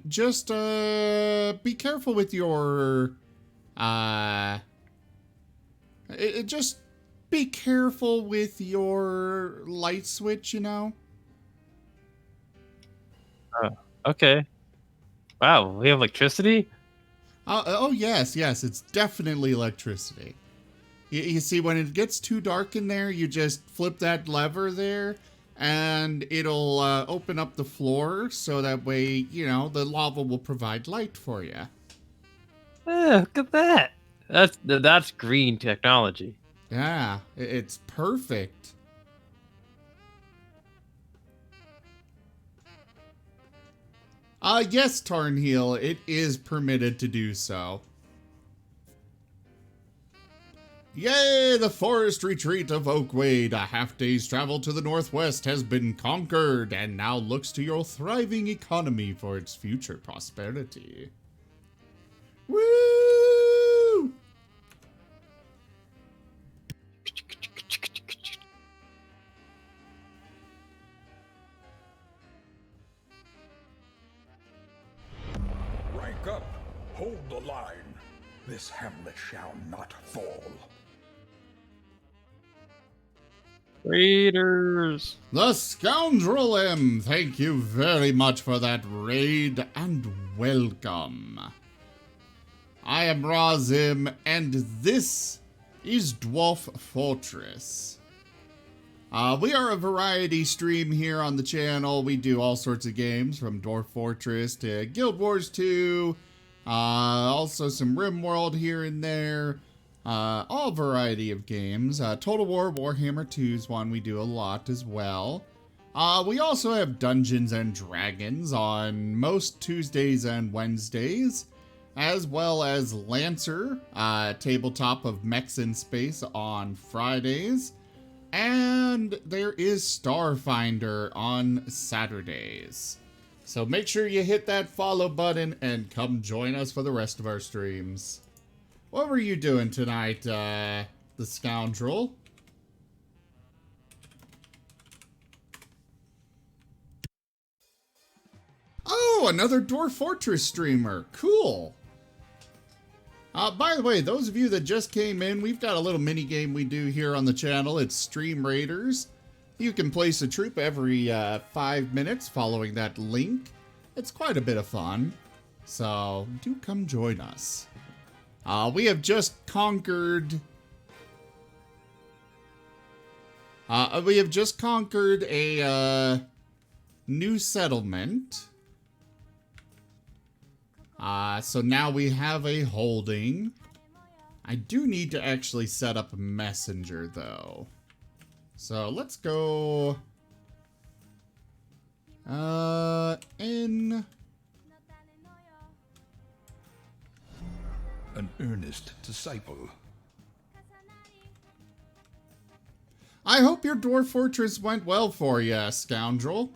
Just be careful with your just be careful with your light switch, you know? Okay. Wow, we have electricity? Oh yes, it's definitely electricity. You see, when it gets too dark in there, you just flip that lever there, and it'll open up the floor, so that way, you know, the lava will provide light for you. Look at that. That's green technology. Yeah, it's perfect. Yes, Tarnheel, it is permitted to do so. Yay! The forest retreat of Oakwade, a half-day's travel to the northwest, has been conquered, and now looks to your thriving economy for its future prosperity. Woo! Rank up. Hold the line. This hamlet shall not fall. Raiders. The Scoundrel M, thank you very much for that raid and welcome. I am Razim and this is Dwarf Fortress. We are a variety stream here on the channel. We do all sorts of games from Dwarf Fortress to Guild Wars 2, also some RimWorld here and there. All variety of games. Total War Warhammer 2 is one we do a lot as well. We also have Dungeons and Dragons on most Tuesdays and Wednesdays, as well as Lancer, tabletop of Mechs in Space on Fridays, and there is Starfinder on Saturdays. So make sure you hit that follow button and come join us for the rest of our streams. What were you doing tonight, the Scoundrel? Oh, another Dwarf Fortress streamer. Cool. By the way, those of you that just came in, we've got a little mini game we do here on the channel. It's Stream Raiders. You can place a troop every 5 minutes following that link. It's quite a bit of fun. So do come join us. We have just conquered a new settlement. So now we have a holding. I do need to actually set up a messenger though. So let's go in. An earnest disciple. I hope your Dwarf Fortress went well for you, Scoundrel.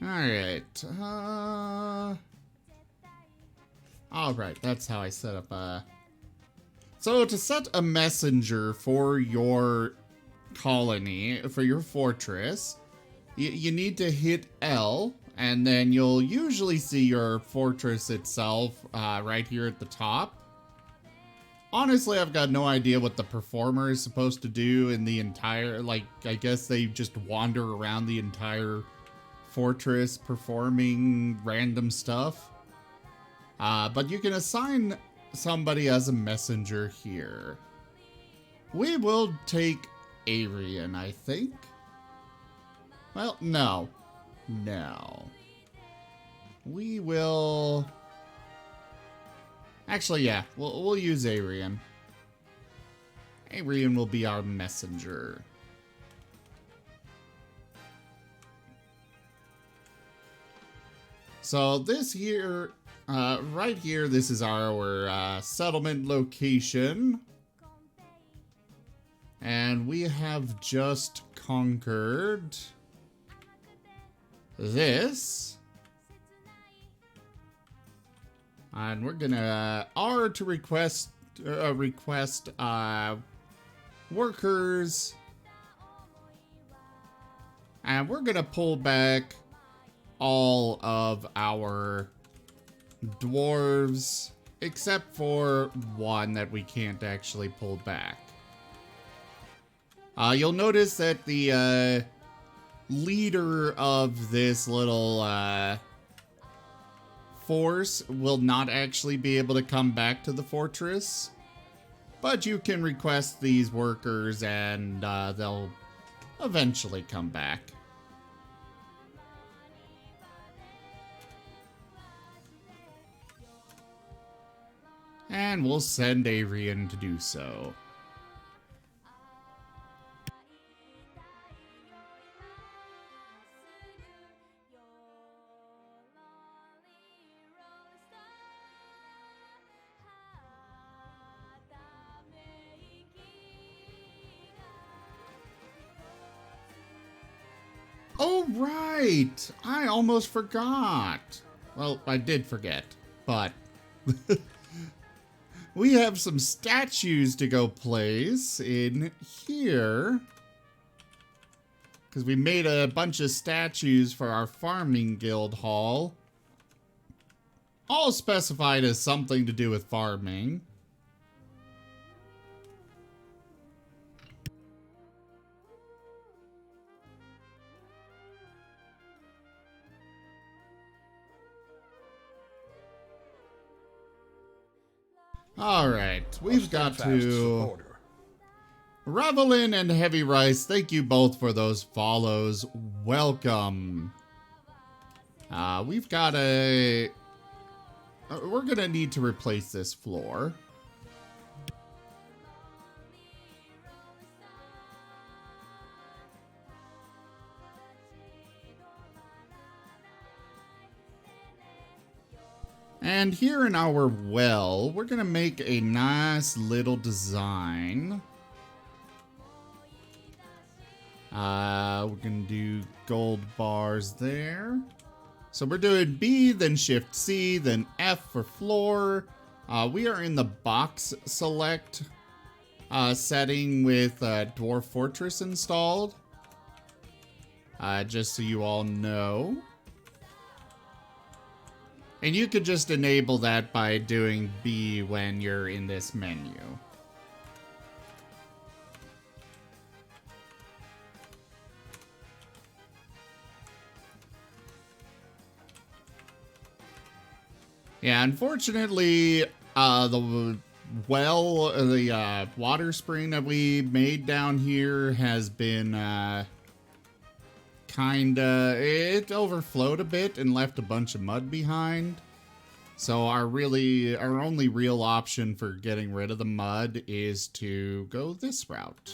Alright, alright, that's how I set up, So to set a messenger for your colony, for your fortress, you need to hit L, and then you'll usually see your fortress itself right here at the top. Honestly, I've got no idea what the performer is supposed to do in the entire, like, I guess they just wander around the entire fortress performing random stuff. But you can assign somebody as a messenger here. We will take Arian, I think. Well, no. No. We will... Actually, yeah. We'll use Arian. Arian will be our messenger. So this here, right here, this is our settlement location. And we have just conquered this. And we're gonna R to request workers. And we're gonna pull back all of our dwarves except for one that we can't actually pull back. You'll notice that the leader of this little force will not actually be able to come back to the fortress, but you can request these workers and they'll eventually come back. And we'll send Arian to do so. Oh, right! I almost forgot. Well, I did forget, but we have some statues to go place in here. Because we made a bunch of statues for our farming guild hall. All specified as something to do with farming. Alright, we've got Steadfast to... supporter. Revelin and Heavy Rice, thank you both for those follows. Welcome. We've got a... we're gonna need to replace this floor. And here in our well, we're gonna make a nice little design. We're gonna do gold bars there. So we're doing B, then Shift C, then F for floor. We are in the box select setting with Dwarf Fortress installed. Just so you all know. And you could just enable that by doing B when you're in this menu. Yeah, unfortunately, the water spring that we made down here has been, it overflowed a bit and left a bunch of mud behind. So our only real option for getting rid of the mud is to go this route.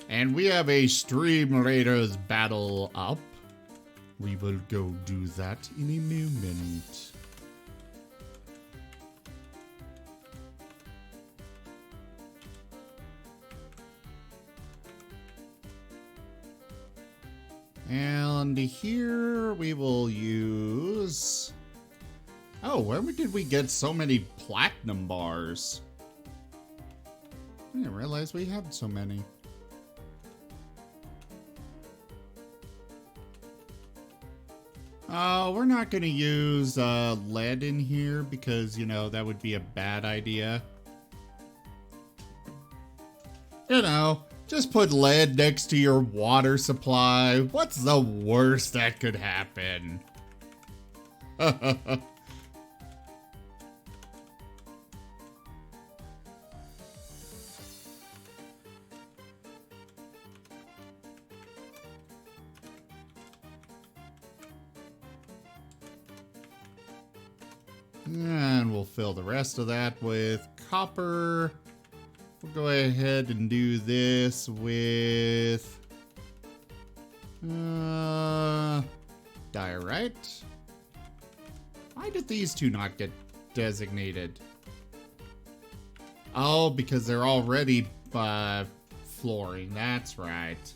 And we have a Stream Raiders battle up. We will go do that in a moment. And here we will use... Oh, where did we get so many platinum bars? I didn't realize we had so many. We're not going to use lead in here because, you know, that would be a bad idea. You know, just put lead next to your water supply. What's the worst that could happen? And we'll fill the rest of that with copper. We'll go ahead and do this with diorite. Why did these two not get designated? Oh, because they're already flooring. That's right.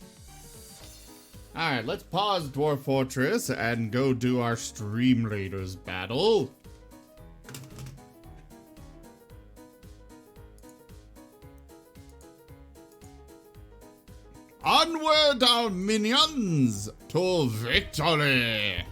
Alright, let's pause Dwarf Fortress and go do our Stream Raiders battle. Onward, our minions, to victory!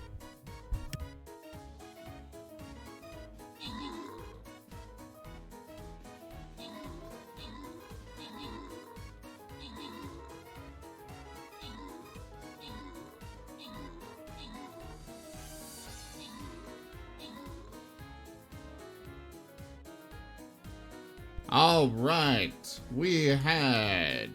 All right, we had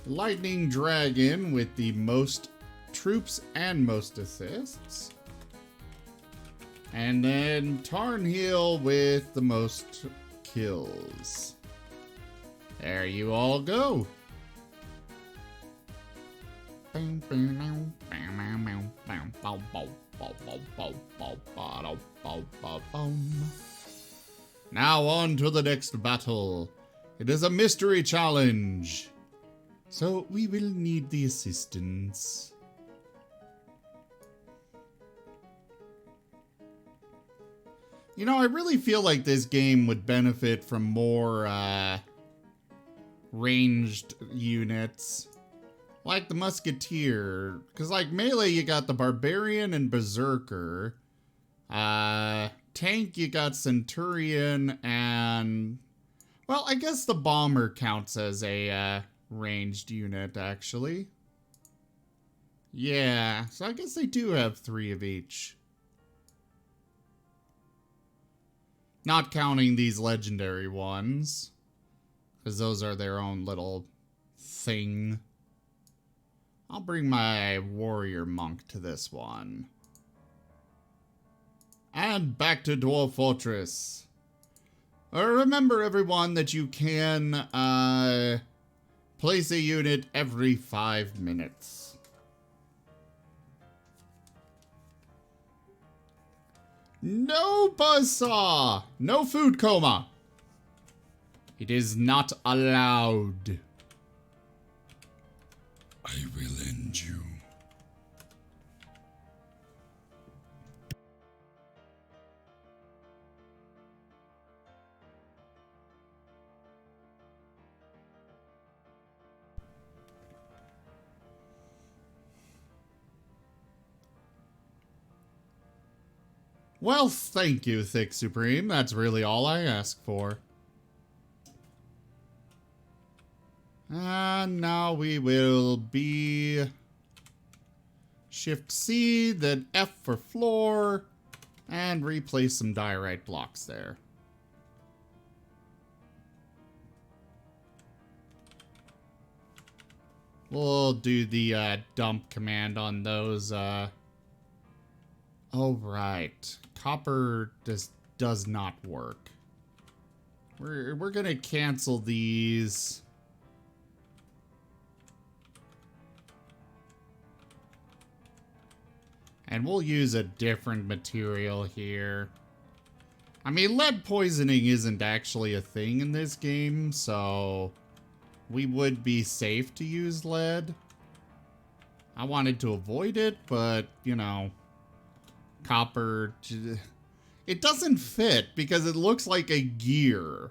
Lightning Dragon with the most troops and most assists. And then Tarnheel with the most kills. There you all go. Now on to the next battle. It is a mystery challenge. So we will need the assistance. You know, I really feel like this game would benefit from more ranged units. Like the Musketeer. Because like melee you got the Barbarian and Berserker. Tank you got Centurion and... Well, I guess the Bomber counts as a ranged unit, actually. Yeah, so I guess they do have 3 of each. Not counting these legendary ones, because those are their own little thing. I'll bring my warrior monk to this one. And back to Dwarf Fortress. Remember, everyone, that you can place a unit every 5 minutes. No buzzsaw! No food coma! It is not allowed. I will end you. Well, thank you, Thick Supreme. That's really all I ask for. And now we will be Shift C, then F for floor, and replace some diorite blocks there. We'll do the dump command on those. Oh, right. Copper does not work. We're gonna cancel these. And we'll use a different material here. I mean, lead poisoning isn't actually a thing in this game, so we would be safe to use lead. I wanted to avoid it, but, you know, copper, it doesn't fit because it looks like a gear.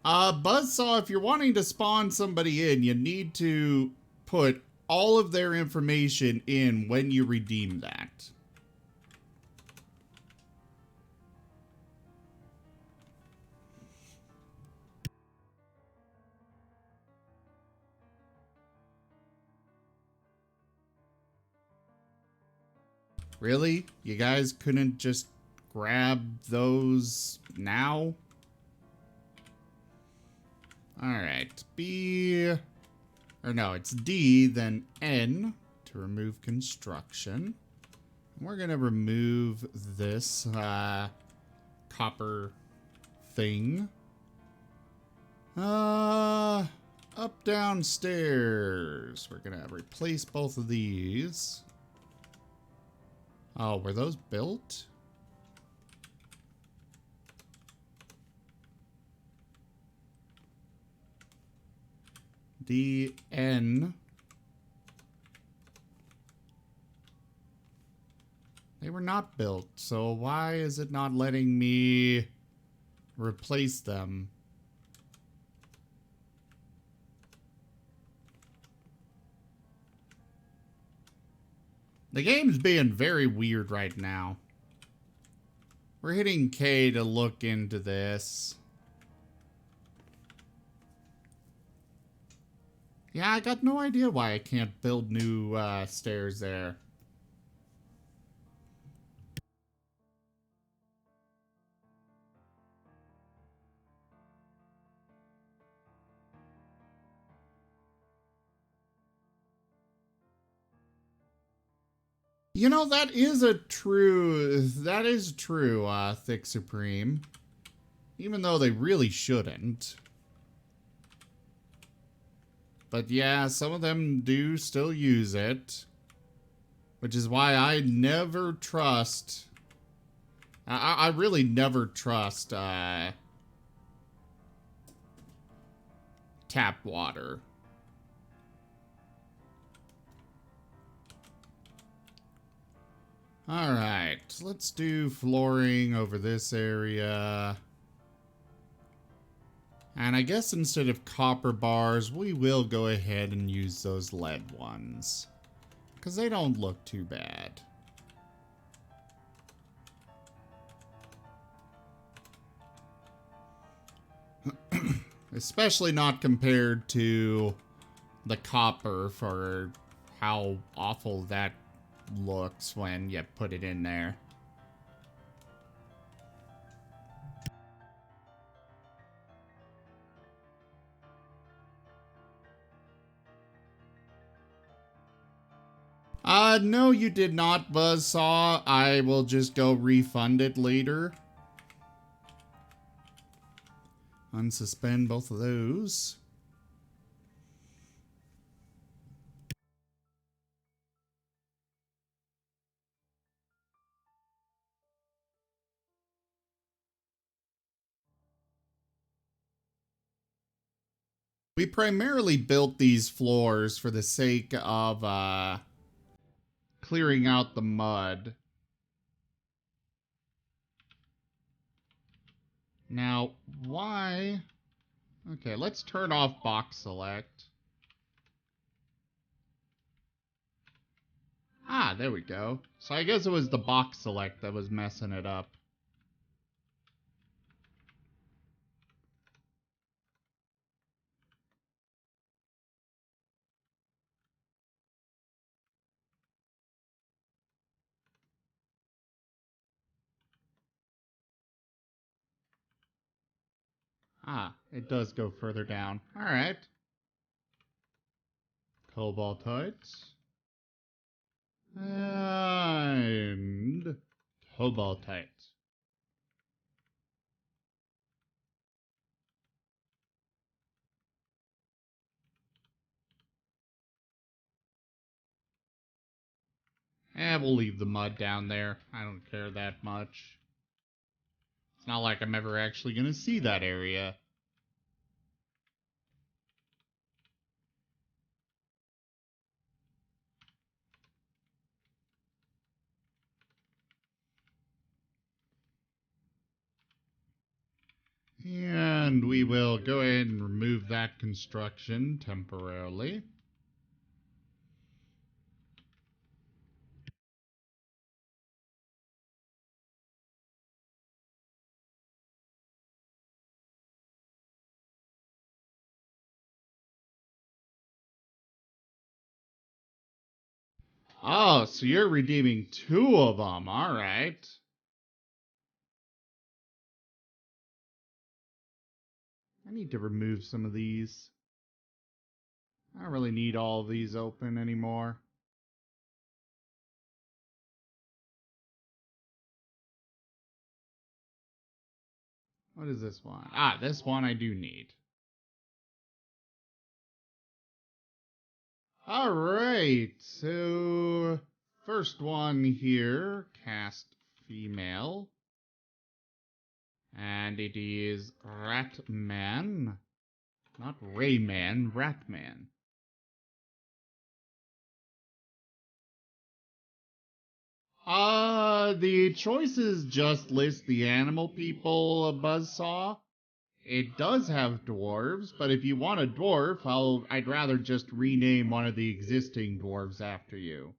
Buzzsaw, if you're wanting to spawn somebody in, you need to put all of their information in when you redeem that. Really? You guys couldn't just grab those now? Alright, B... Or no, it's D, then N to remove construction. And we're going to remove this copper thing. Up, downstairs. We're going to replace both of these. Oh, were those built? The N. They were not built, so why is it not letting me replace them? The game's being very weird right now. We're hitting K to look into this. Yeah, I got no idea why I can't build new stairs there. You know, that is true, Thick Supreme. Even though they really shouldn't. But yeah, some of them do still use it. Which is why I never trust... I really never trust tap water. Alright, let's do flooring over this area. And I guess instead of copper bars, we will go ahead and use those lead ones. Because they don't look too bad. Especially not compared to the copper for how awful that looks when you put it in there. No, you did not, Buzzsaw. I will just go refund it later. Unsuspend both of those. We primarily built these floors for the sake of, clearing out the mud. Now, why? Okay, let's turn off box select. Ah, there we go. So I guess it was the box select that was messing it up. Ah, it does go further down. Alright. Cobaltites. And cobaltites. We'll leave the mud down there. I don't care that much. It's not like I'm ever actually gonna see that area. And we will go ahead and remove that construction temporarily. Oh, so you're redeeming two of them. All right. I need to remove some of these. I don't really need all of these open anymore. What is this one? Ah, this one I do need. All right. So, first one here, cast female. And it is Ratman. Not Rayman, Ratman. The choices just list the animal people, Buzzsaw. It does have dwarves, but if you want a dwarf, I'd rather just rename one of the existing dwarves after you.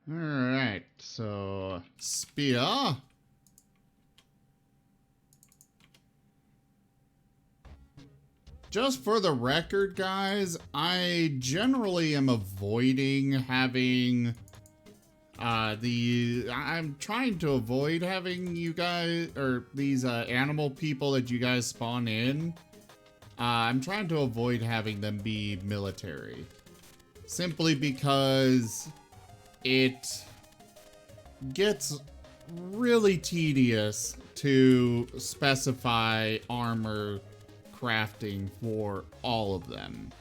Alright, so spear. Just for the record, guys, I generally am avoiding having I'm trying to avoid having you guys, or these animal people that you guys spawn in. I'm trying to avoid having them be military. Simply because it gets really tedious to specify armor crafting for all of them.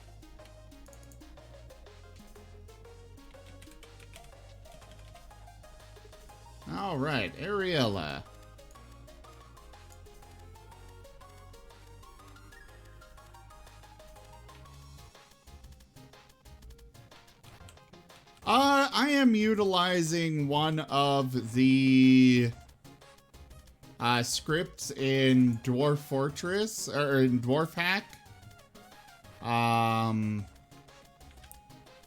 All right, Ariella. I am utilizing one of the scripts in Dwarf Fortress, or in Dwarf Hack.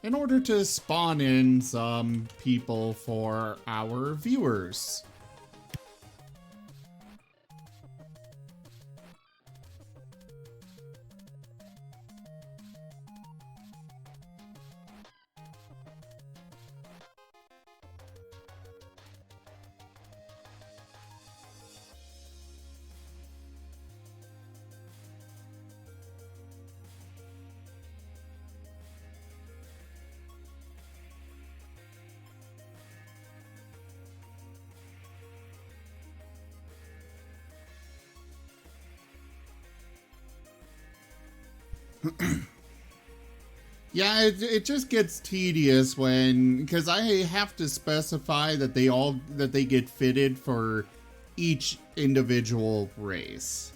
in order to spawn in some people for our viewers. Yeah, it just gets tedious because I have to specify that they get fitted for each individual race.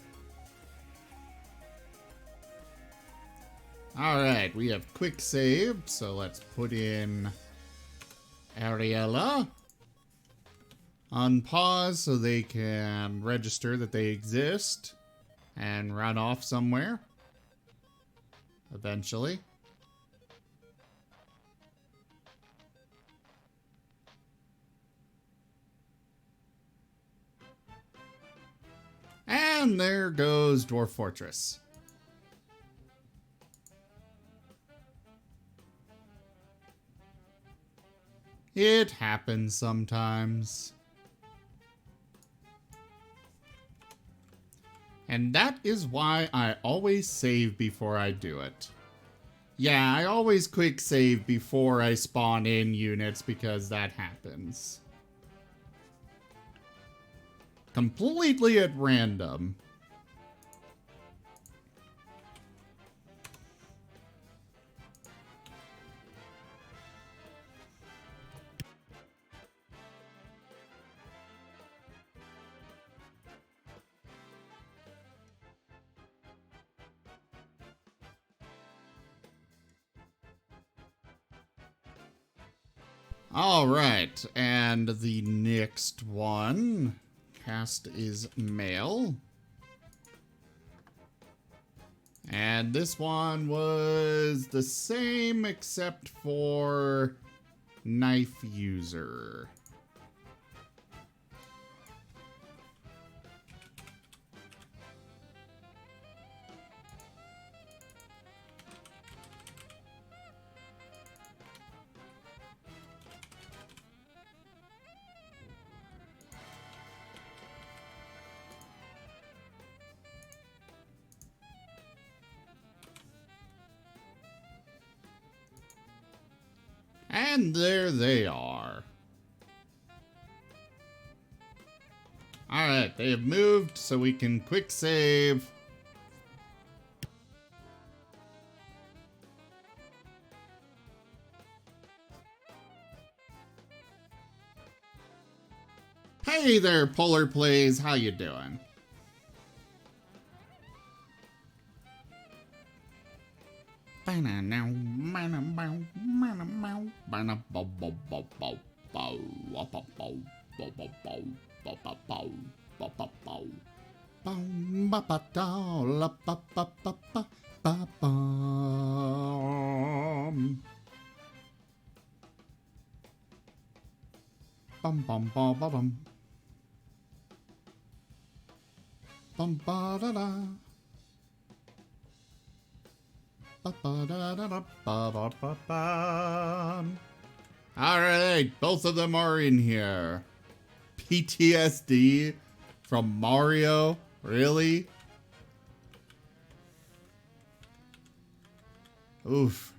Alright, we have quick save, so let's put in Ariella on pause so they can register that they exist and run off somewhere eventually. And there goes Dwarf Fortress. It happens sometimes. And that is why I always save before I do it. Yeah, I always quick save before I spawn in units because that happens. Completely at random. All right, and the next one, cast is male. And this one was the same except for knife user. And there they are. Alright, they have moved, so we can quick save. Hey there, Polar Plays, how you doing? Alright, both of them are in here. PTSD from Mario? Really? Oof.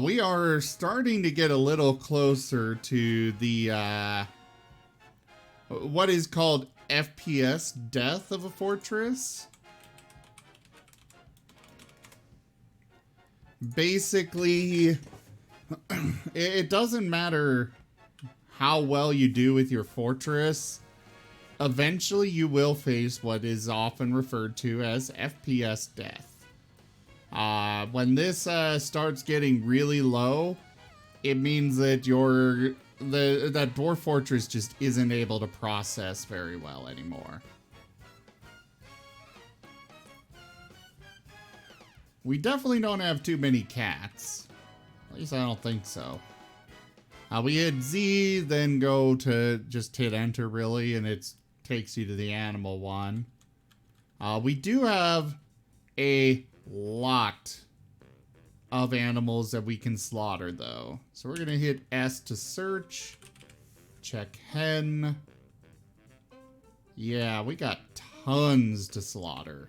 We are starting to get a little closer to the, what is called FPS death of a fortress. Basically, it doesn't matter how well you do with your fortress. Eventually, you will face what is often referred to as FPS death. When this starts getting really low, it means that that Dwarf Fortress just isn't able to process very well anymore. We definitely don't have too many cats. At least I don't think so. We hit Z, then go to just hit enter really, and it takes you to the animal one. We do have a lot of animals that we can slaughter though. So we're gonna hit S to search. Check hen. Yeah, we got tons to slaughter.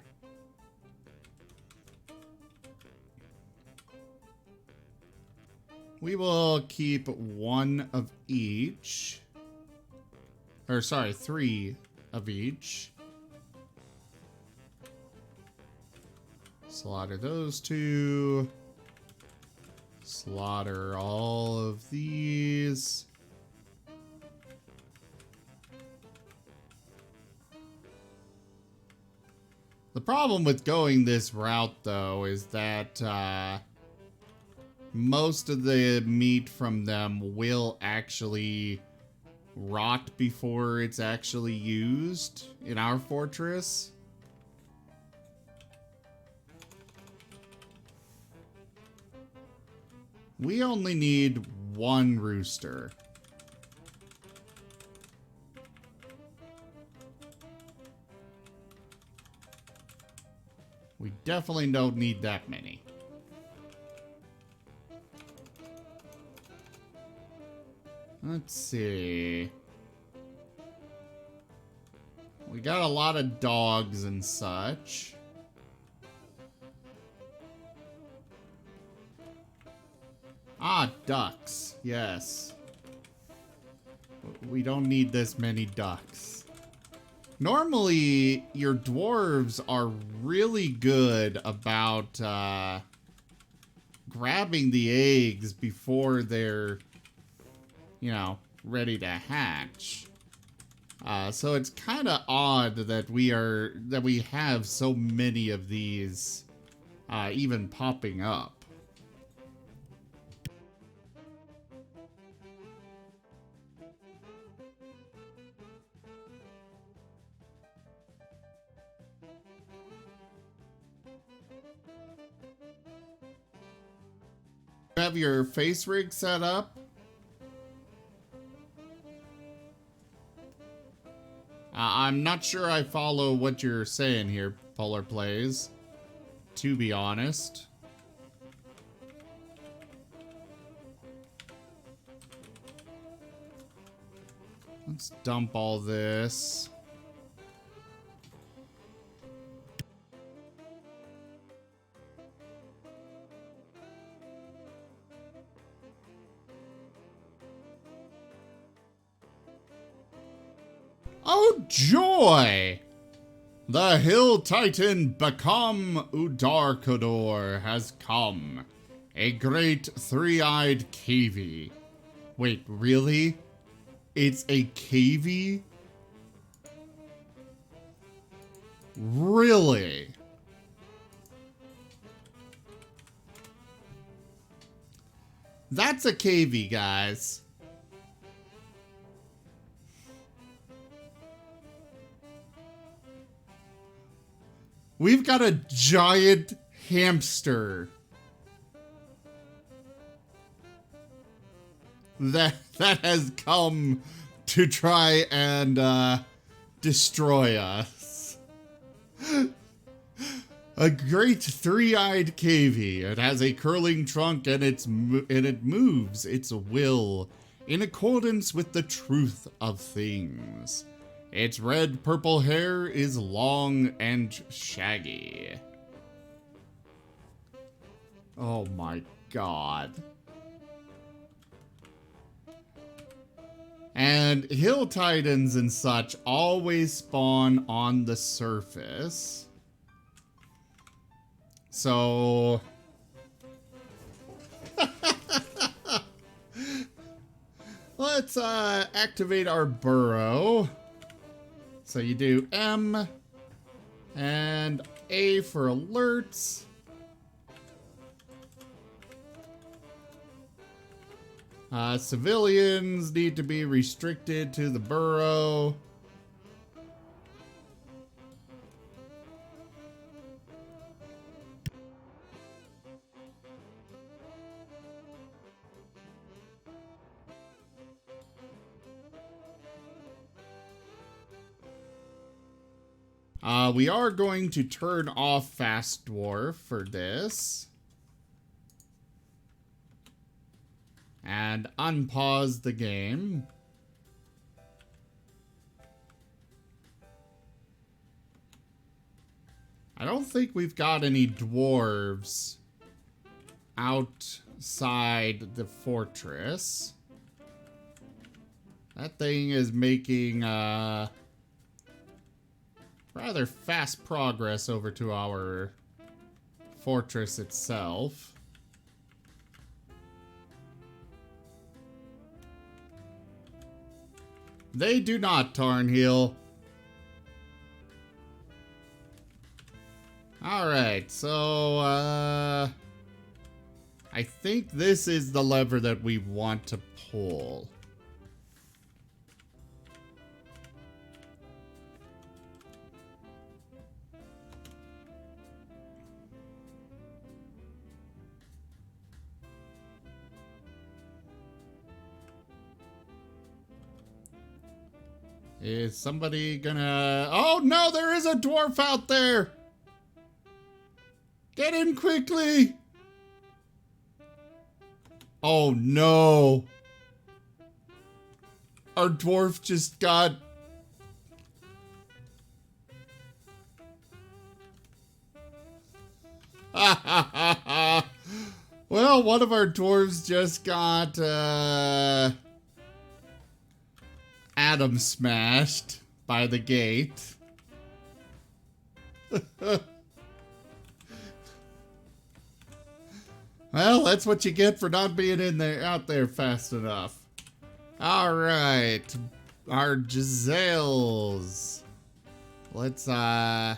We will keep one of each. Or sorry, 3 of each. Slaughter those 2. Slaughter all of these. The problem with going this route, though, is that most of the meat from them will actually rot before it's actually used in our fortress. We only need 1 rooster. We definitely don't need that many. Let's see. We got a lot of dogs and such. Ah, ducks. Yes. We don't need this many ducks. Normally, your dwarves are really good about grabbing the eggs before they're, you know, ready to hatch. So it's kind of odd that we have so many of these even popping up. Have your face rig set up? I'm not sure I follow what you're saying here, Polar Plays, to be honest. Let's dump all this. Oh joy! The Hill Titan Bakam Udarkador has come. A great 3-eyed cavy. Wait, really? It's a cavy? Really? That's a cavy, guys. We've got a giant hamster that has come to try and destroy us. A great 3-eyed cavy. It has a curling trunk and it moves its will in accordance with the truth of things. Its red-purple hair is long and shaggy. Oh my god. And hill titans and such always spawn on the surface. So... let's activate our burrow. So you do M and A for alerts. Civilians need to be restricted to the burrow. We are going to turn off Fast Dwarf for this. And unpause the game. I don't think we've got any dwarves outside the fortress. That thing is making rather fast progress over to our fortress itself. They do not, Tarnheel. Alright, so, I think this is the lever that we want to pull. Is somebody gonna... Oh no, there is a dwarf out there! Get in quickly! Oh no! Our dwarf just got... Well, one of our dwarves just got, Adam smashed by the gate. Well, that's what you get for not being out there fast enough. All right, our Giselles. Let's have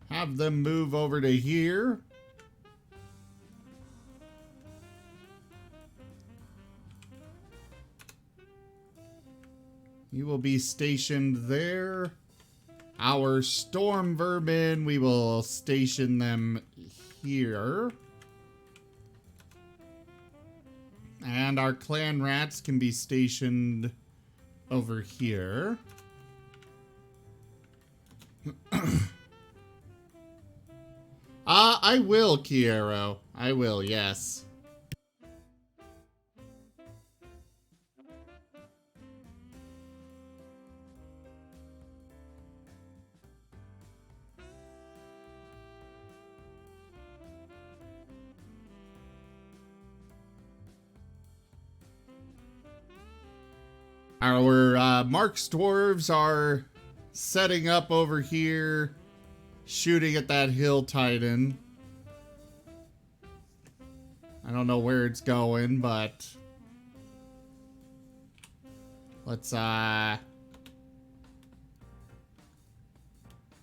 them move over to here. You will be stationed there. Our storm vermin, we will station them here. And our clan rats can be stationed over here. I will, Kiero. I will, yes. Our Mark's dwarves are setting up over here, shooting at that hill titan. I don't know where it's going, but let's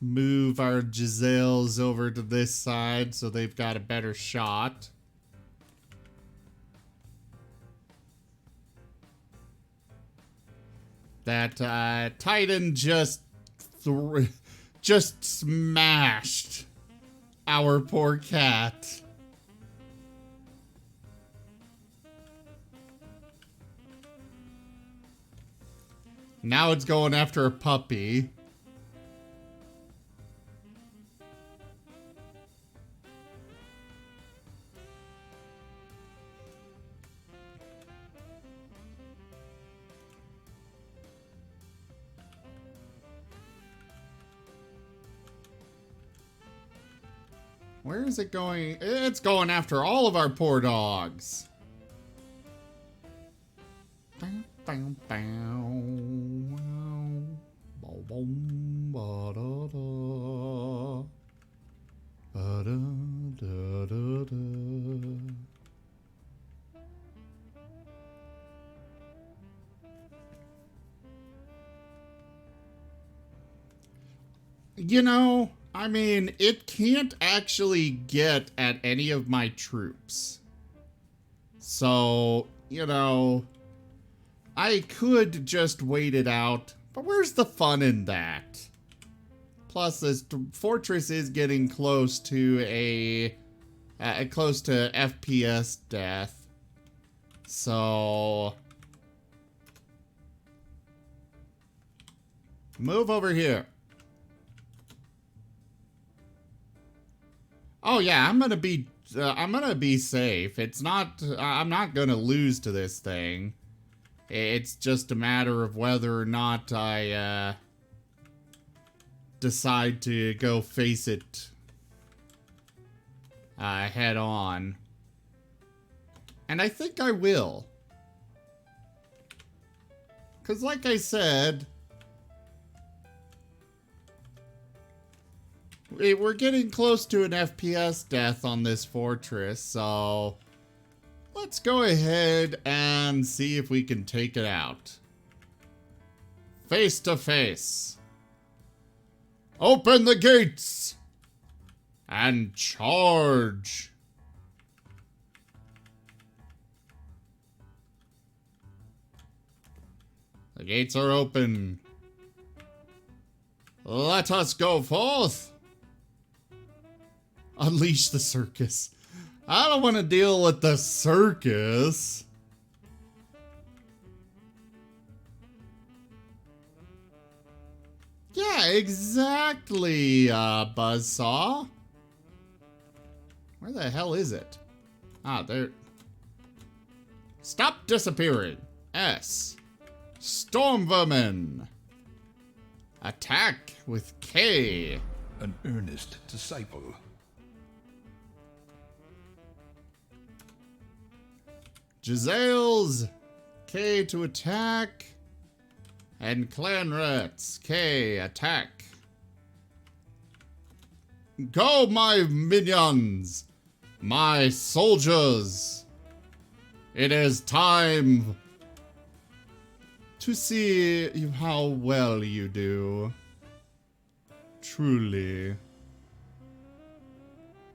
move our Giselles over to this side so they've got a better shot. That Titan just smashed our poor cat. Now it's going after a puppy. Where is it going? It's going after all of our poor dogs. You know, I mean, it can't actually get at any of my troops. So, you know, I could just wait it out, but where's the fun in that? Plus, this fortress is getting close to close to FPS death. So, move over here. Oh yeah, I'm gonna be safe. It's not, I'm not gonna lose to this thing. It's just a matter of whether or not I, decide to go face it, head on. And I think I will. 'Cause like I said, we're getting close to an FPS death on this fortress, so let's go ahead and see if we can take it out. Face to face. Open the gates and charge. The gates are open. Let us go forth. Unleash the circus. I don't want to deal with the circus. Yeah, exactly, Buzzsaw. Where the hell is it? Ah, there. Stop disappearing. S. Storm vermin. Attack with K. An earnest disciple. Giselles. K to attack. And Clanrats. K, attack. Go, my minions! My soldiers! It is time to see how well you do. Truly.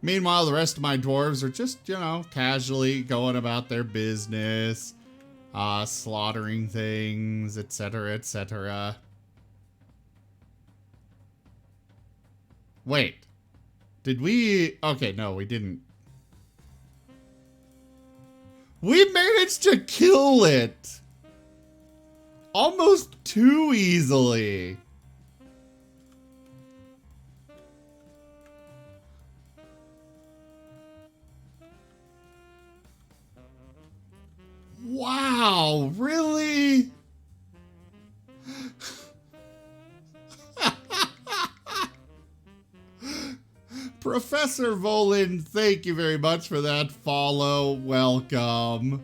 Meanwhile, the rest of my dwarves are just, you know, casually going about their business. Slaughtering things, etc., etc. Wait. Did we... Okay, no, we didn't. We managed to kill it! Almost too easily. Wow, really? Professor Volin, thank you very much for that follow. Welcome.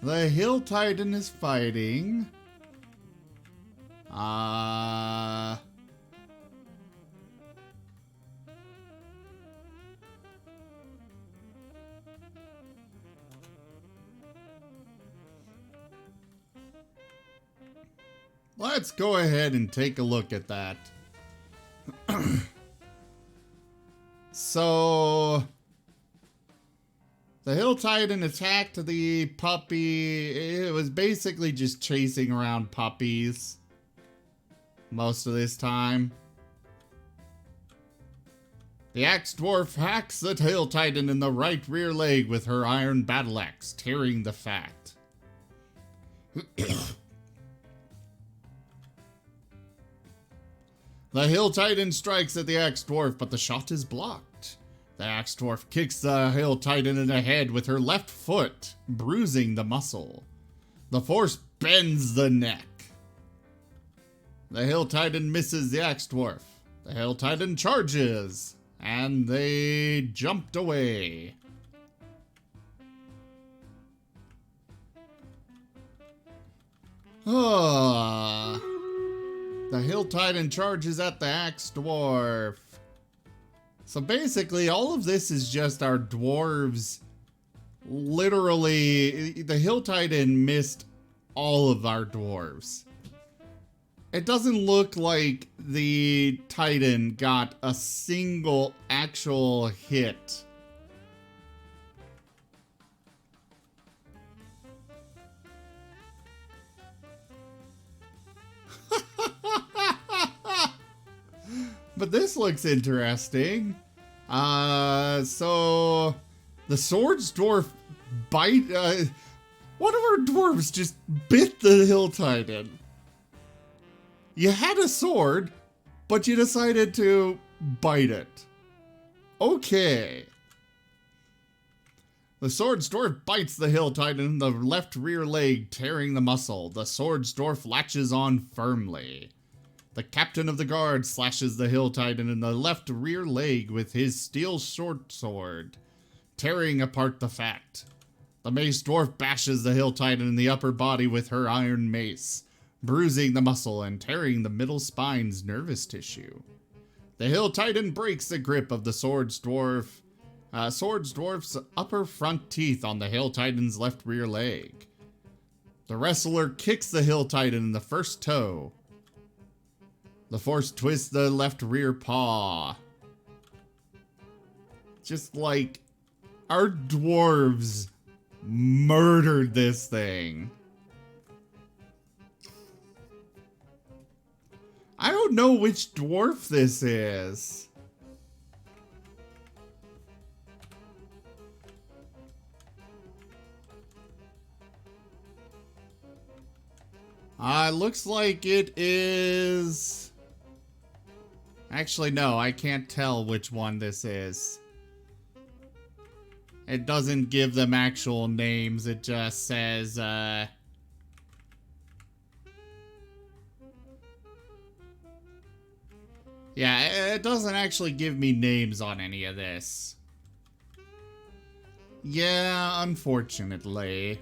The Hill Titan is fighting. Let's go ahead and take a look at that. So, the Hill Titan attacked the puppy. It was basically just chasing around puppies most of this time. The Axe Dwarf hacks the Hill Titan in the right rear leg with her iron battle axe, tearing the fat. The Hill Titan strikes at the Axe Dwarf, but the shot is blocked. The Axe Dwarf kicks the Hill Titan in the head with her left foot, bruising the muscle. The force bends the neck. The Hill Titan misses the Axe Dwarf. The Hill Titan charges, and they jumped away. The Hill Titan charges at the Axe Dwarf. So basically, all of this is just our dwarves. Literally, the Hill Titan missed all of our dwarves. It doesn't look like the Titan got a single actual hit. But this looks interesting. So the Swords Dwarf bite. One of our dwarves just bit the hill titan. You had a sword, but you decided to bite it. Okay. The sword's dwarf bites the hill titan in the left rear leg, tearing the muscle. The sword's dwarf latches on firmly. The captain of the guard slashes the hill titan in the left rear leg with his steel short sword, tearing apart the fat. The mace dwarf bashes the hill titan in the upper body with her iron mace, bruising the muscle and tearing the middle spine's nervous tissue. The hill titan breaks the grip of the sword's dwarf's upper front teeth on the hill titan's left rear leg. The wrestler kicks the hill titan in the first toe. The force twists the left rear paw. Just like our dwarves murdered this thing. I don't know which dwarf this is. Looks like it is... Actually, no, I can't tell which one this is. It doesn't give them actual names, it just says, Yeah, it doesn't actually give me names on any of this. Yeah, unfortunately.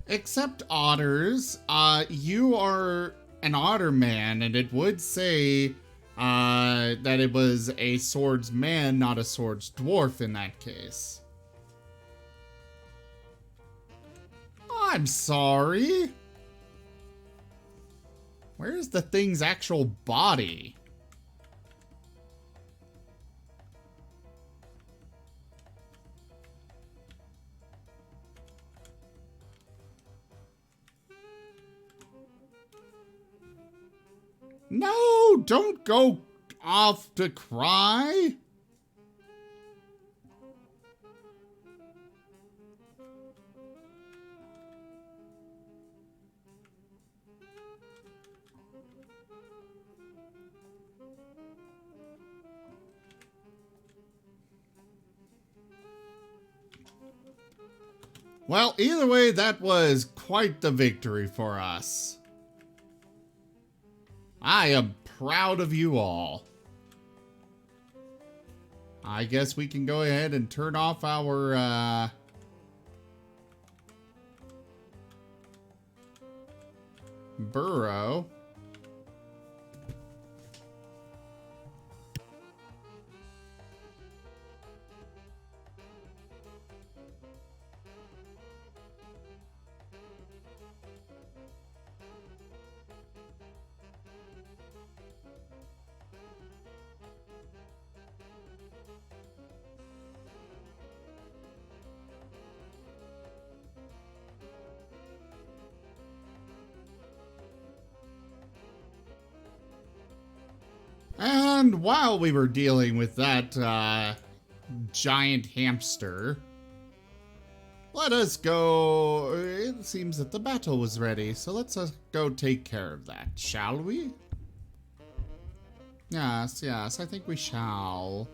Except otters, you are an otter man, and it would say that it was a swords man, not a swords dwarf in that case. I'm sorry. Where's the thing's actual body? No, don't go off to cry. Well, either way, that was quite the victory for us. I am proud of you all. I guess we can go ahead and turn off our, burrow. And while we were dealing with that giant hamster, let us go. It seems that the battle was ready, so let's go take care of that, shall we? Yes, yes, I think we shall.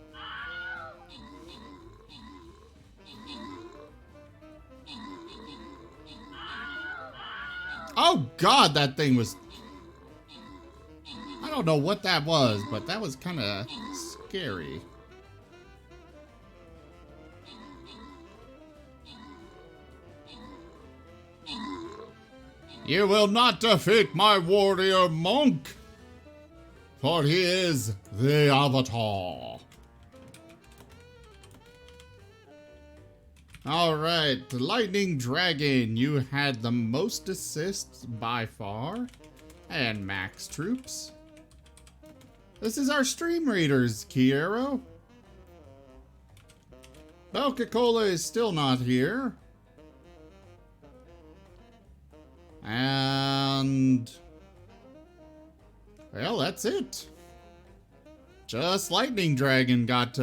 Oh God, that thing was... I don't know what that was, but that was kind of scary. You will not defeat my warrior monk, for he is the Avatar. Alright, Lightning Dragon, you had the most assists by far, and max troops. This is our stream raiders, Kiero. Belka-Cola is still not here. And well, that's it. Just Lightning Dragon got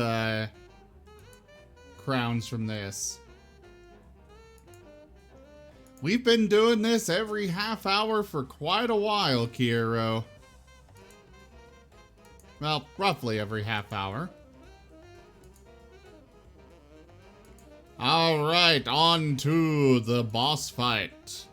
crowns from this. We've been doing this every half hour for quite a while, Kiro. Well, roughly every half hour. Alright, on to the boss fight.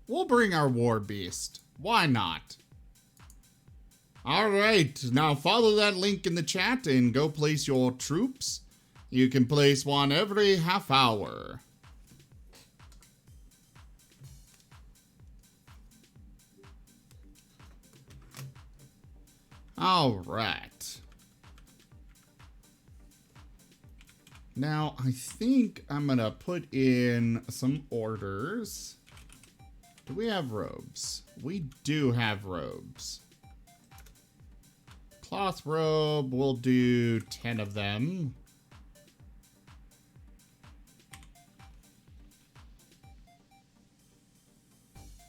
We'll bring our war beast. Why not? Alright, now follow that link in the chat and go place your troops. You can place one every half hour. Alright. Now, I think I'm gonna put in some orders. Do we have robes? We do have robes. Cloth robe, we'll do 10 of them.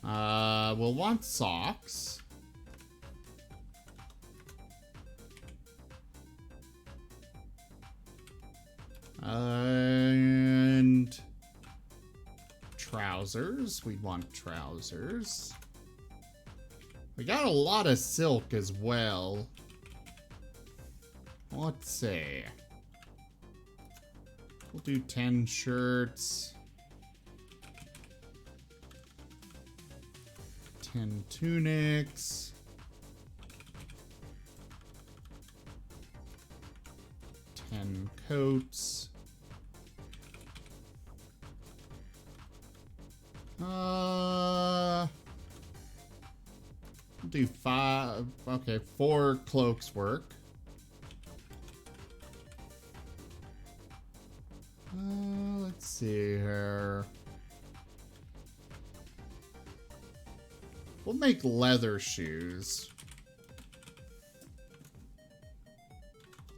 We'll want socks. And trousers. We want trousers. We got a lot of silk as well. Let's see. We'll do 10 shirts. 10 tunics. 10 coats. We'll do 5. Okay, 4 cloaks work. Let's see here. We'll make leather shoes.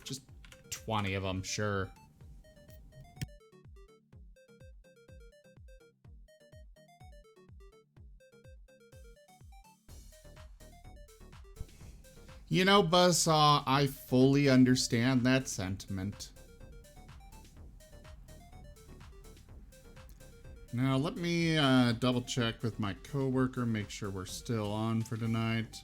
Just 20 of them, sure. You know, Buzzsaw, I fully understand that sentiment. Now, let me double check with my coworker, make sure we're still on for tonight.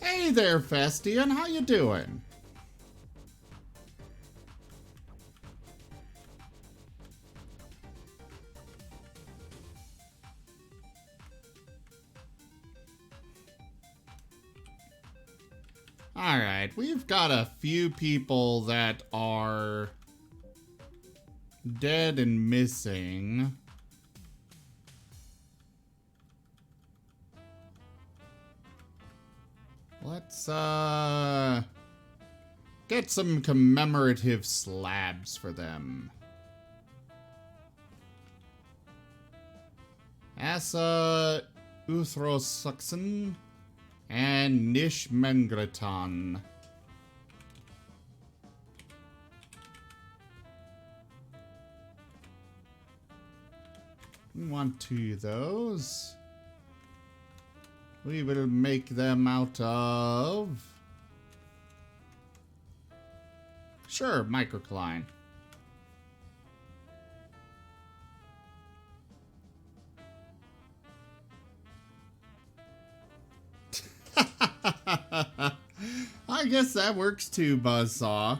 Hey there, Festian, how you doing? Alright, we've got a few people that are dead and missing. Let's, get some commemorative slabs for them. Asa Uthrosukson and Nish Mengreton. We want 2 of those. We will make them out of... Sure, microcline. guess that works too, Buzzsaw.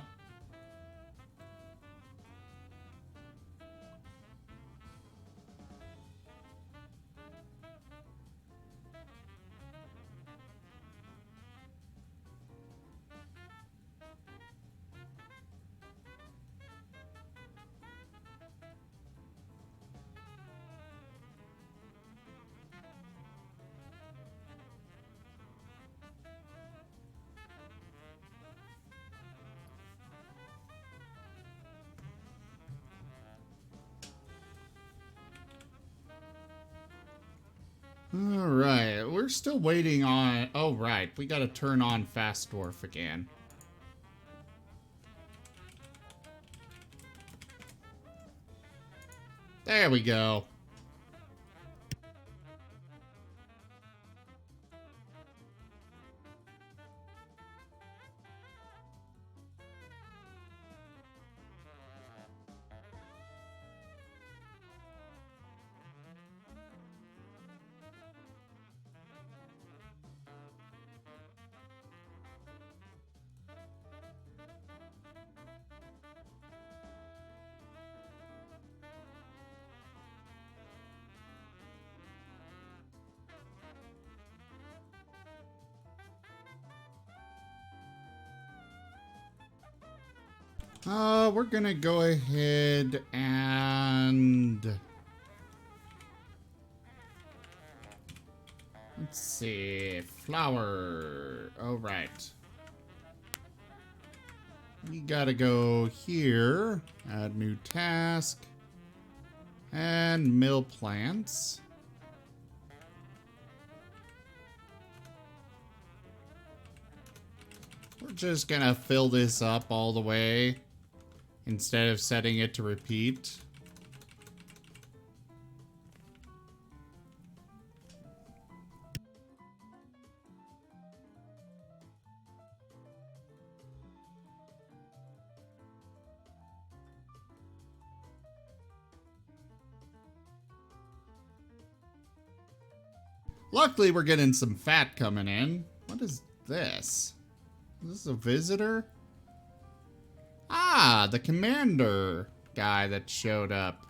Alright, we're still waiting on... Oh, right. We gotta turn on Fast Dwarf again. There we go. We're gonna go ahead and... Let's see, flower. Oh, right. We gotta go here, add new task, and mill plants. We're just gonna fill this up all the way instead of setting it to repeat. Luckily, we're getting some fat coming in. What is this? Is this a visitor? Ah, the commander guy that showed up.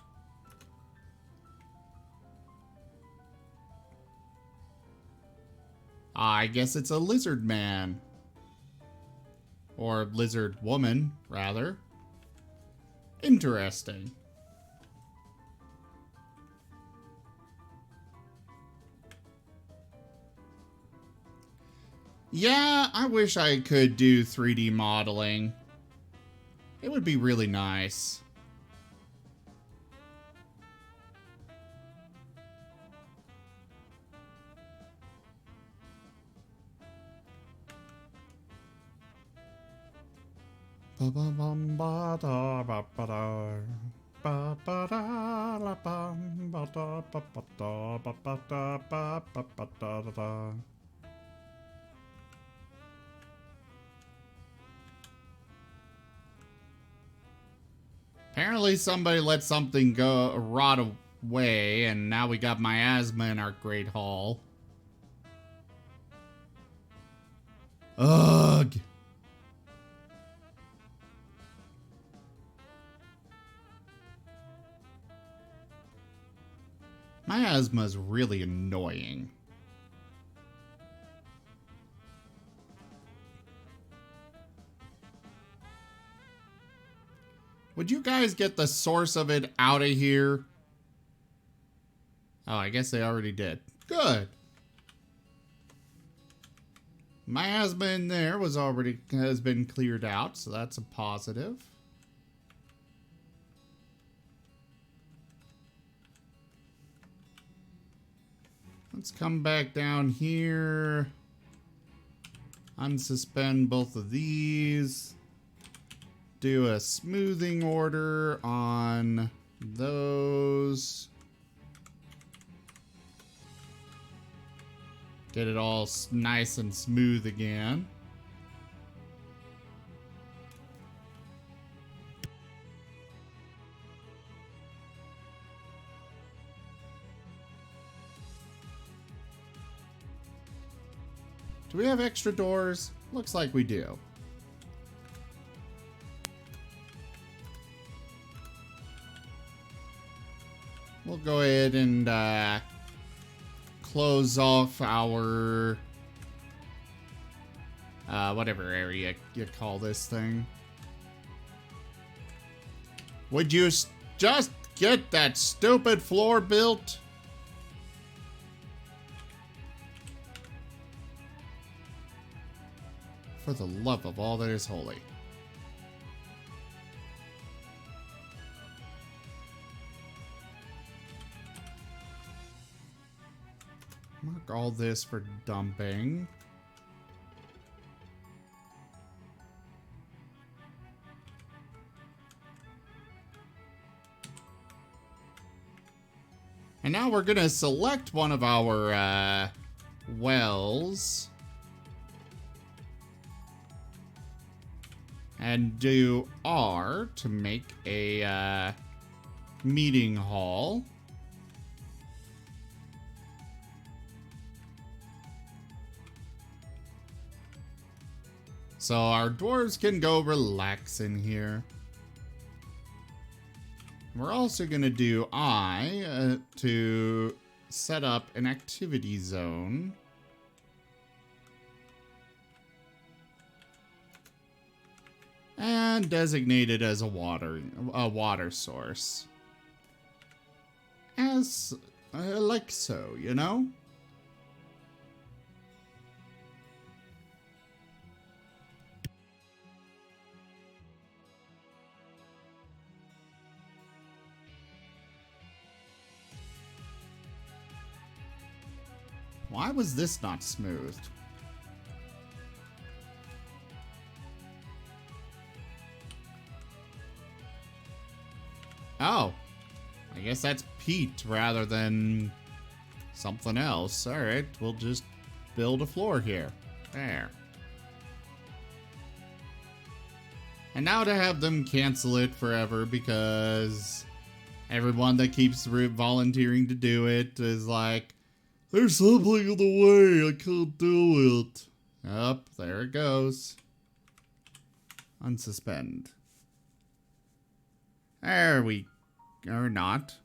I guess it's a lizard man. Or lizard woman, rather. Interesting. Yeah, I wish I could do 3D modeling. It would be really nice. Apparently somebody let something go rot away, and now we got miasma in our Great Hall. Ugh. Miasma is really annoying. Would you guys get the source of it out of here? Oh, I guess they already did. Good. Miasma in there has been cleared out, so that's a positive. Let's come back down here. Unsuspend both of these. Do a smoothing order on those. Get it all nice and smooth again. Do we have extra doors? Looks like we do. we'll go ahead and close off our whatever area you call this thing. Would you just get that stupid floor built? For the love of all that is holy. Mark all this for dumping. And now we're gonna select one of our wells and do R to make a meeting hall. So our dwarves can go relax in here. We're also going to do I to set up an activity zone. And designate it as a water source. As, like so, you know? Why was this not smoothed? Oh. I guess that's peat rather than something else. Alright, we'll just build a floor here. There. And now to have them cancel it forever because everyone that keeps volunteering to do it is like, there's something in the way, I can't do it. Up, there it goes. Unsuspend. There we are not.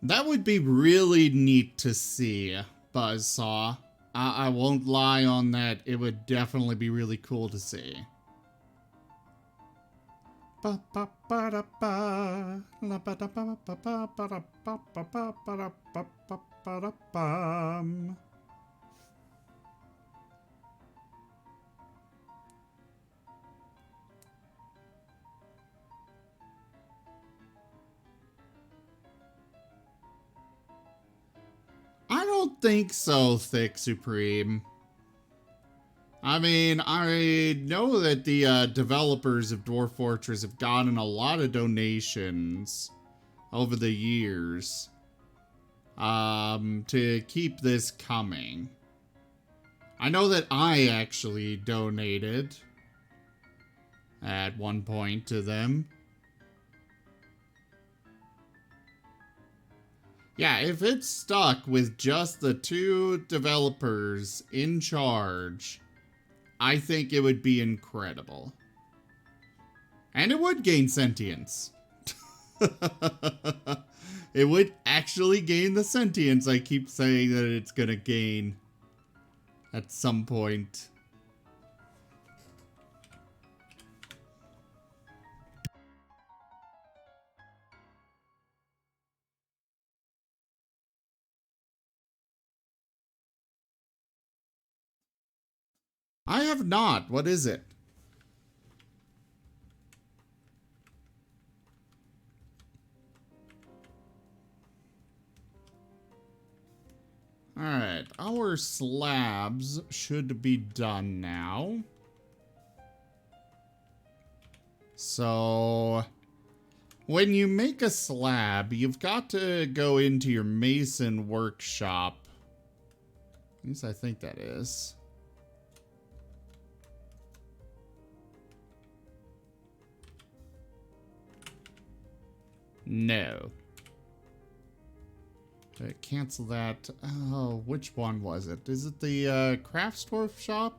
That would be really neat to see, Buzzsaw. I won't lie on that. It would definitely be really cool to see. I don't think so, Thick Supreme. I mean, I know that the developers of Dwarf Fortress have gotten a lot of donations over the years to keep this coming. I know that I actually donated at one point to them. Yeah, if it's stuck with just the two developers in charge, I think it would be incredible. And it would gain sentience. It would actually gain the sentience I keep saying that it's gonna gain at some point. I have not. What is it? Alright, our slabs should be done now. So, when you make a slab, you've got to go into your mason workshop. At least I think that is. No. Cancel that. Oh, which one was it? Is it the Craftsdwarf shop?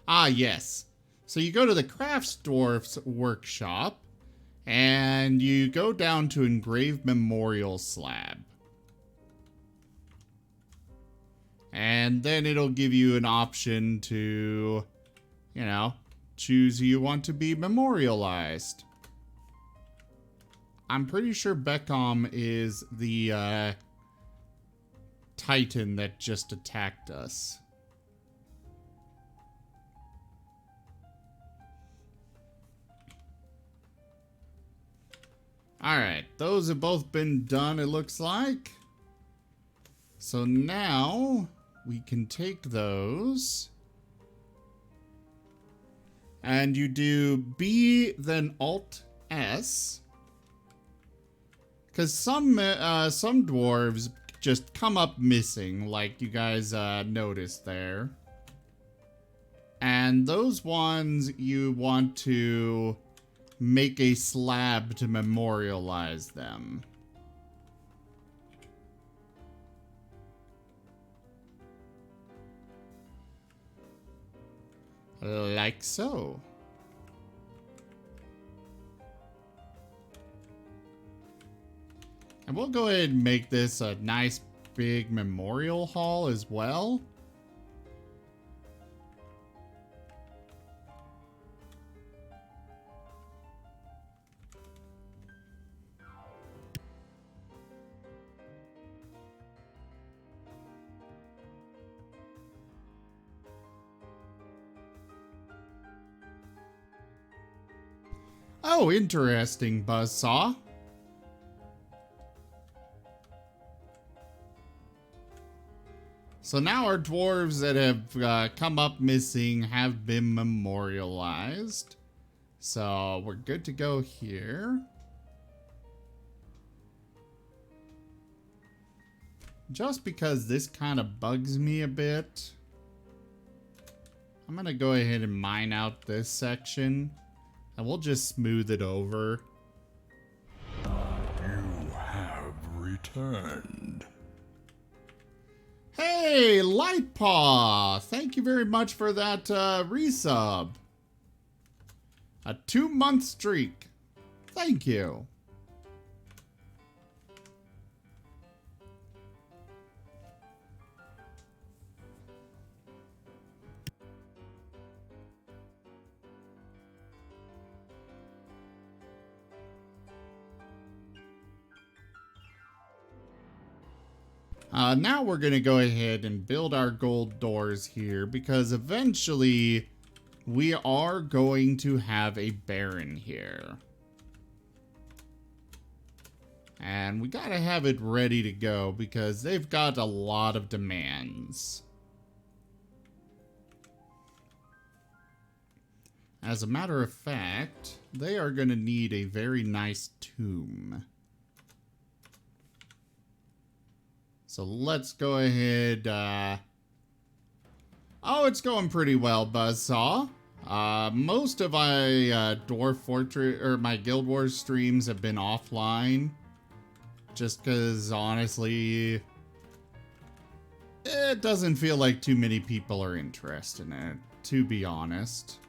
Ah, yes. So you go to the Craftsdwarf's workshop, and you go down to Engraved Memorial Slab. And then it'll give you an option to, you know, choose who you want to be memorialized. I'm pretty sure Beckham is the Titan that just attacked us. Alright, those have both been done, it looks like. So now we can take those. And you do B, then Alt S. Because some dwarves just come up missing, like you guys noticed there. And those ones you want to make a slab to memorialize them. Like so. And we'll go ahead and make this a nice big memorial hall as well. Oh, interesting, Buzzsaw. So now our dwarves that have come up missing have been memorialized. So we're good to go here. Just because this kind of bugs me a bit, I'm going to go ahead and mine out this section. And we'll just smooth it over. You have returned. Hey, Lightpaw! Thank you very much for that resub. A 2-month streak. Thank you. Now we're going to go ahead and build our gold doors here because eventually we are going to have a baron here. And we got to have it ready to go because they've got a lot of demands. As a matter of fact, they are going to need a very nice tomb. So let's go ahead. Oh, it's going pretty well, Buzzsaw. Most of my Dwarf Fortress or my Guild Wars streams have been offline, just because honestly, it doesn't feel like too many people are interested in it, to be honest.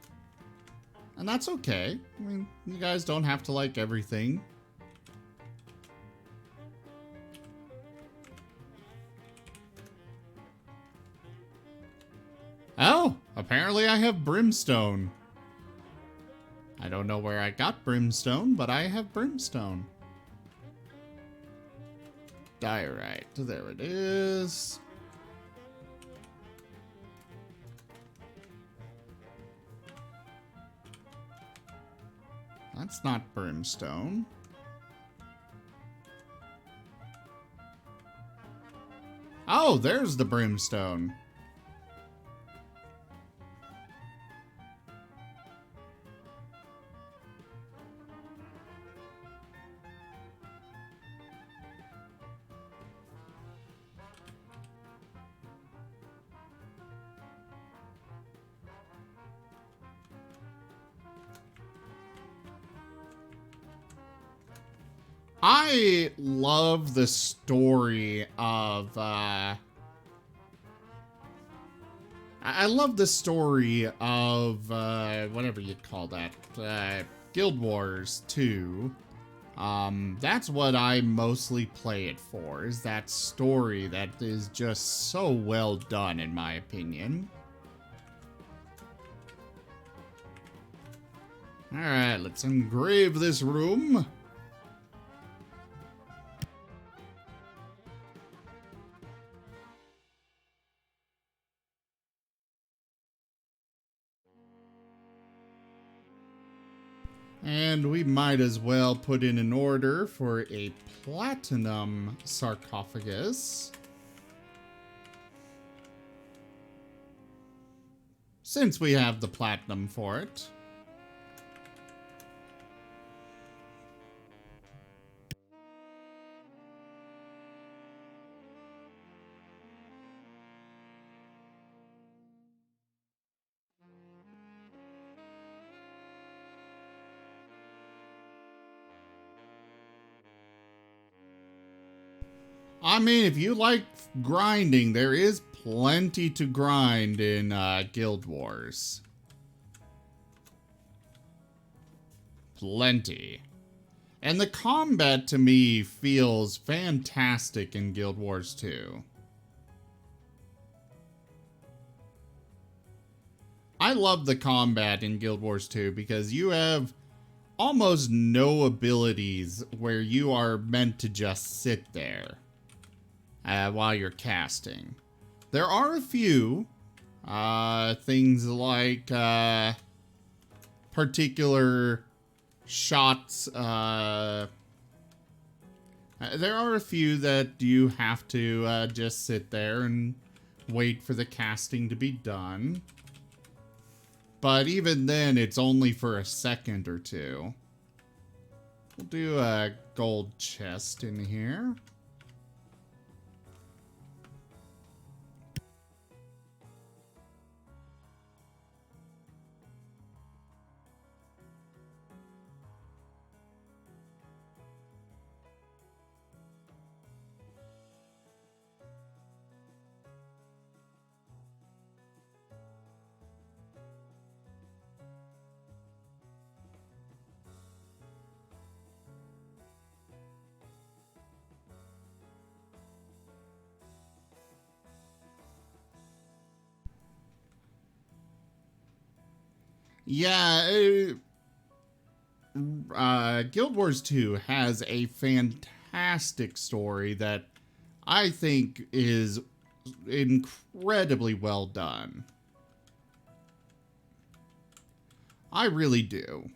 And that's okay. I mean, you guys don't have to like everything. Oh, apparently I have brimstone. I don't know where I got brimstone, but I have brimstone. Diorite, there it is. That's not brimstone. Oh, there's the brimstone. I love the story of, I love the story of, whatever you'd call that, Guild Wars 2. That's what I mostly play it for, is that story that is just so well done, in my opinion. Alright, let's engrave this room. And we might as well put in an order for a platinum sarcophagus, since we have the platinum for it. I mean, if you like grinding, there is plenty to grind in Guild Wars. Plenty. And the combat, to me, feels fantastic in Guild Wars 2. I love the combat in Guild Wars 2 because you have almost no abilities where you are meant to just sit there while you're casting. There are a few things like particular shots. There are a few that you have to just sit there and wait for the casting to be done. But even then, it's only for a second or two. We'll do a gold chest in here. Yeah, Guild Wars 2 has a fantastic story that I think is incredibly well done. I really do.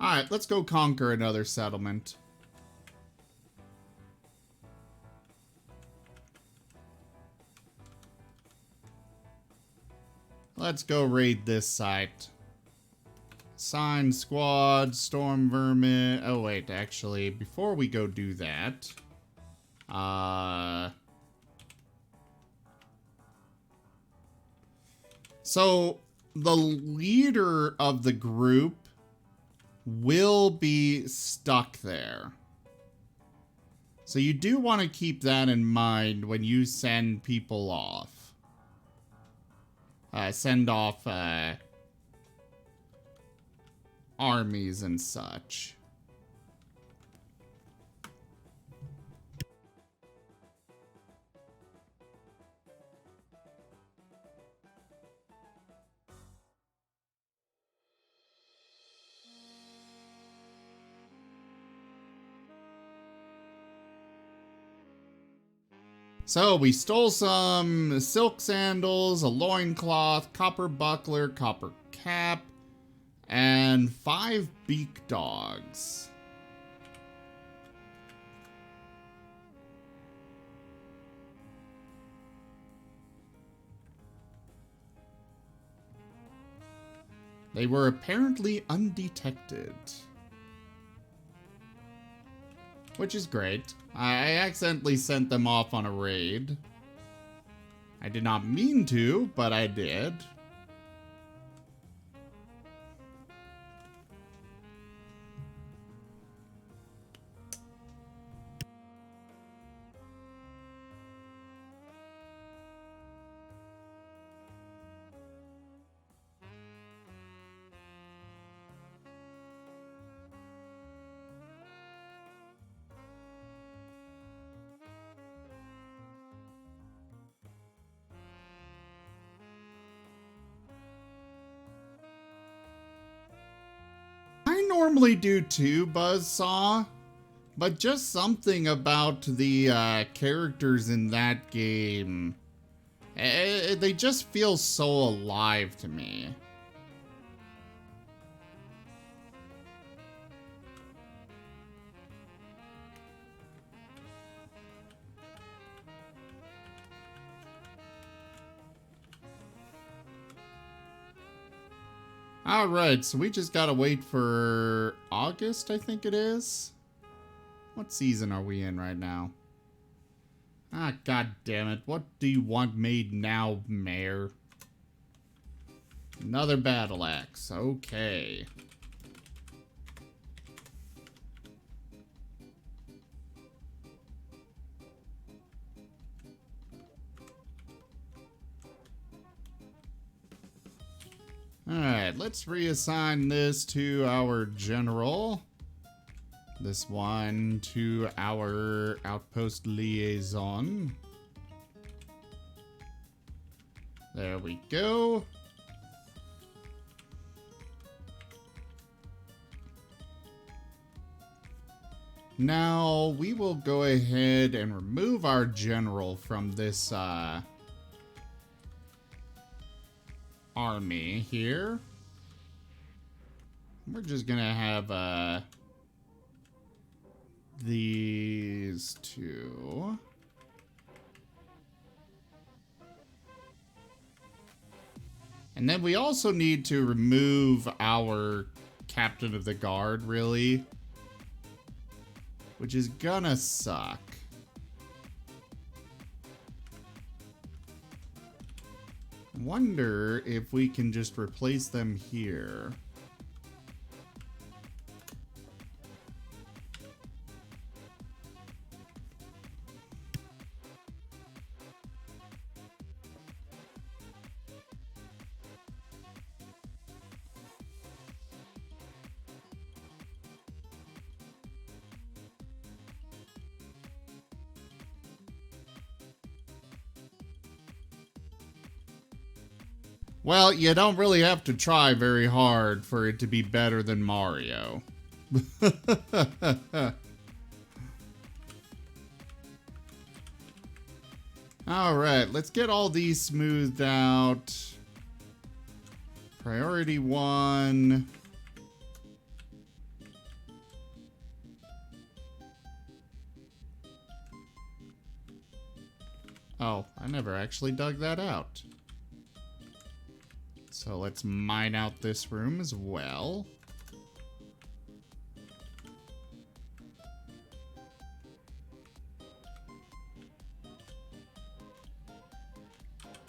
Alright, let's go conquer another settlement. Let's go raid this site. Sign squad, storm vermin. Oh wait, actually, before we go do that, so the leader of the group will be stuck there. So you do want to keep that in mind when you send people off. Send off armies and such. So we stole some silk sandals, a loincloth, copper buckler, copper cap, and 5 beak dogs. They were apparently undetected. Which is great. I accidentally sent them off on a raid. I did not mean to, but I did. I normally do too, Buzzsaw, but just something about the characters in that game, they just feel so alive to me. Alright, so we just gotta wait for August, I think it is. What season are we in right now? Ah, god damn it. What do you want made now, Mayor? Another battle axe. Okay. Alright, let's reassign this to our general. This one to our outpost liaison. There we go. Now, we will go ahead and remove our general from this, army here. We're just gonna have these two. And then we also need to remove our captain of the guard, really, which is gonna suck. Wonder if we can just replace them here. Well, you don't really have to try very hard for it to be better than Mario. Alright, let's get all these smoothed out. Priority 1. Oh, I never actually dug that out. So let's mine out this room as well.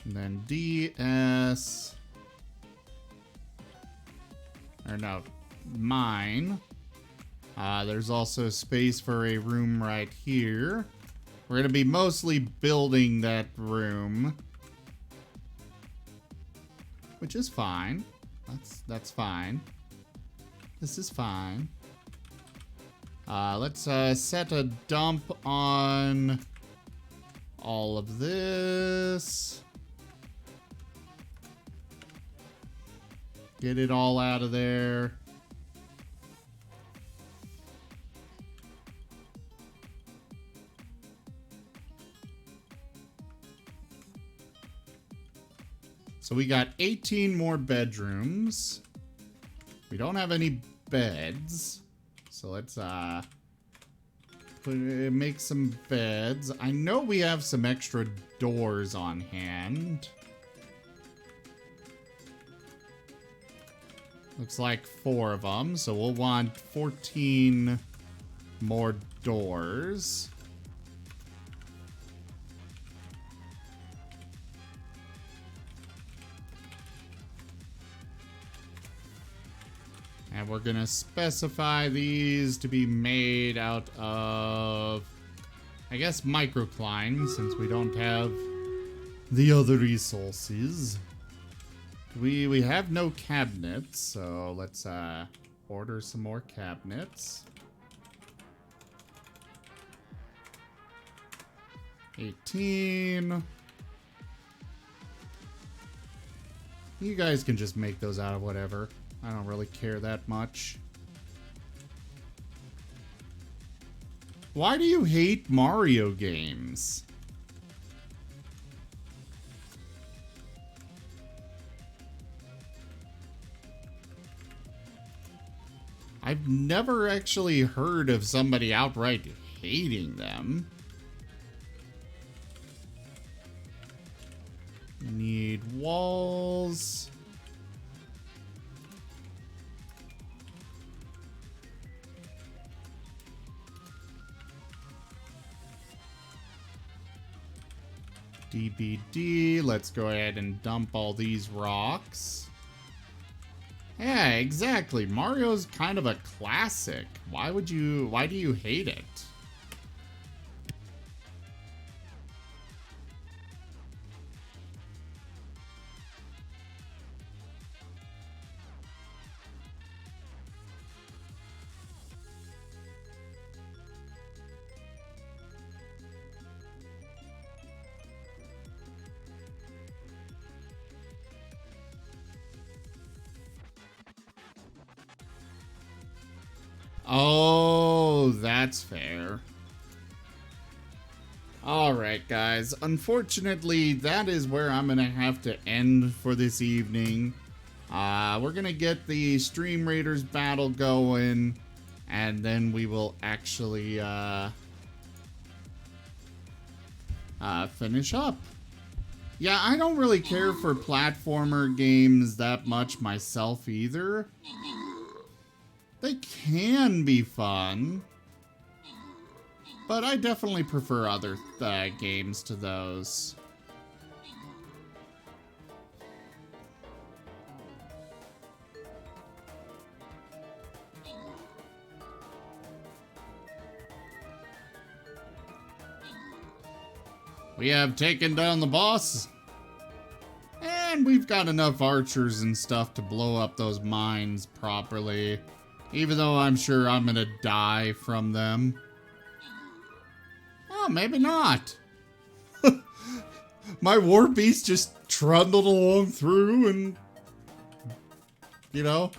And then DS. Or no, mine. There's also space for a room right here. We're going to be mostly building that room, which is fine. That's fine. This is fine. Let's set a dump on all of this. Get it all out of there. So we got 18 more bedrooms. We don't have any beds. So let's make some beds. I know we have some extra doors on hand. Looks like 4 of them, so we'll want 14 more doors. And we're gonna specify these to be made out of, I guess, microcline, since we don't have the other resources. We have no cabinets, so let's order some more cabinets. 18. You guys can just make those out of whatever. I don't really care that much. Why do you hate Mario games? I've never actually heard of somebody outright hating them. Need walls. DBD. Let's go ahead and dump all these rocks. Yeah, exactly. Mario's kind of a classic. Why do you hate it? Oh, that's fair. Alright, guys. Unfortunately, that is where I'm going to have to end for this evening. We're going to get the Stream Raiders battle going, and then we will actually finish up. Yeah, I don't really care for platformer games that much myself either. They can be fun, but I definitely prefer other games to those. We have taken down the boss, and we've got enough archers and stuff to blow up those mines properly. Even though I'm sure I'm gonna die from them. Oh, maybe not. My war beast just trundled along through and, you know,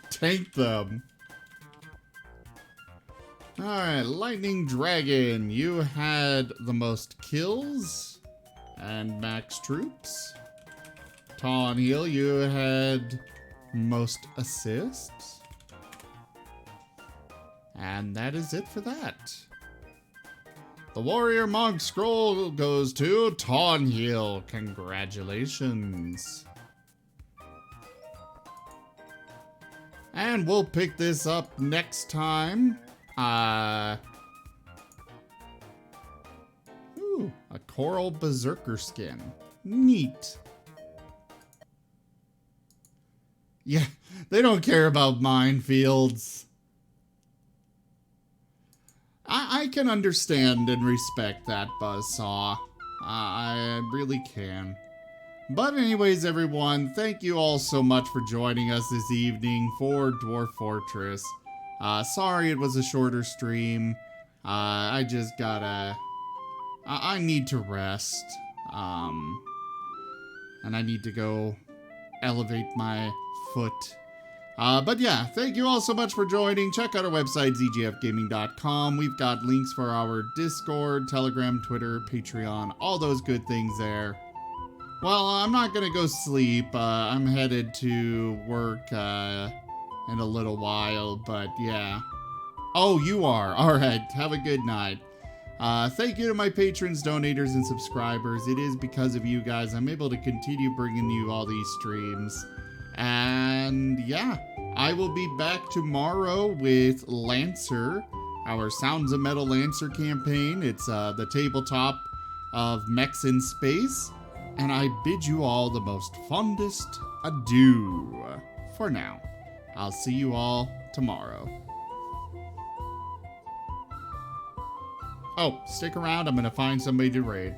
tanked them. Alright, Lightning Dragon. You had the most kills and max troops. Tawn Heel, you had most assists. And that is it for that. The Warrior Monk Scroll goes to Tawn Heel. Congratulations. And we'll pick this up next time. Ooh, a Coral Berserker skin. Neat. Yeah, they don't care about minefields. I can understand and respect that, Buzzsaw. I really can. But anyways, everyone, thank you all so much for joining us this evening for Dwarf Fortress. Sorry it was a shorter stream. I just gotta... I need to rest. And I need to go elevate my foot. But yeah, thank you all so much for joining. Check out our website, zgfgaming.com. We've got links for our Discord, Telegram, Twitter, Patreon, all those good things there. Well, I'm not gonna go sleep. I'm headed to work in a little while, but yeah. Oh, you are. Alright, have a good night. Thank you to my patrons, donators, and subscribers. It is because of you guys I'm able to continue bringing you all these streams. And yeah, I will be back tomorrow with Lancer, our Sounds of Metal Lancer campaign. It's the tabletop of mechs in space. And I bid you all the most fondest adieu for now. I'll see you all tomorrow. Oh, stick around. I'm going to find somebody to raid.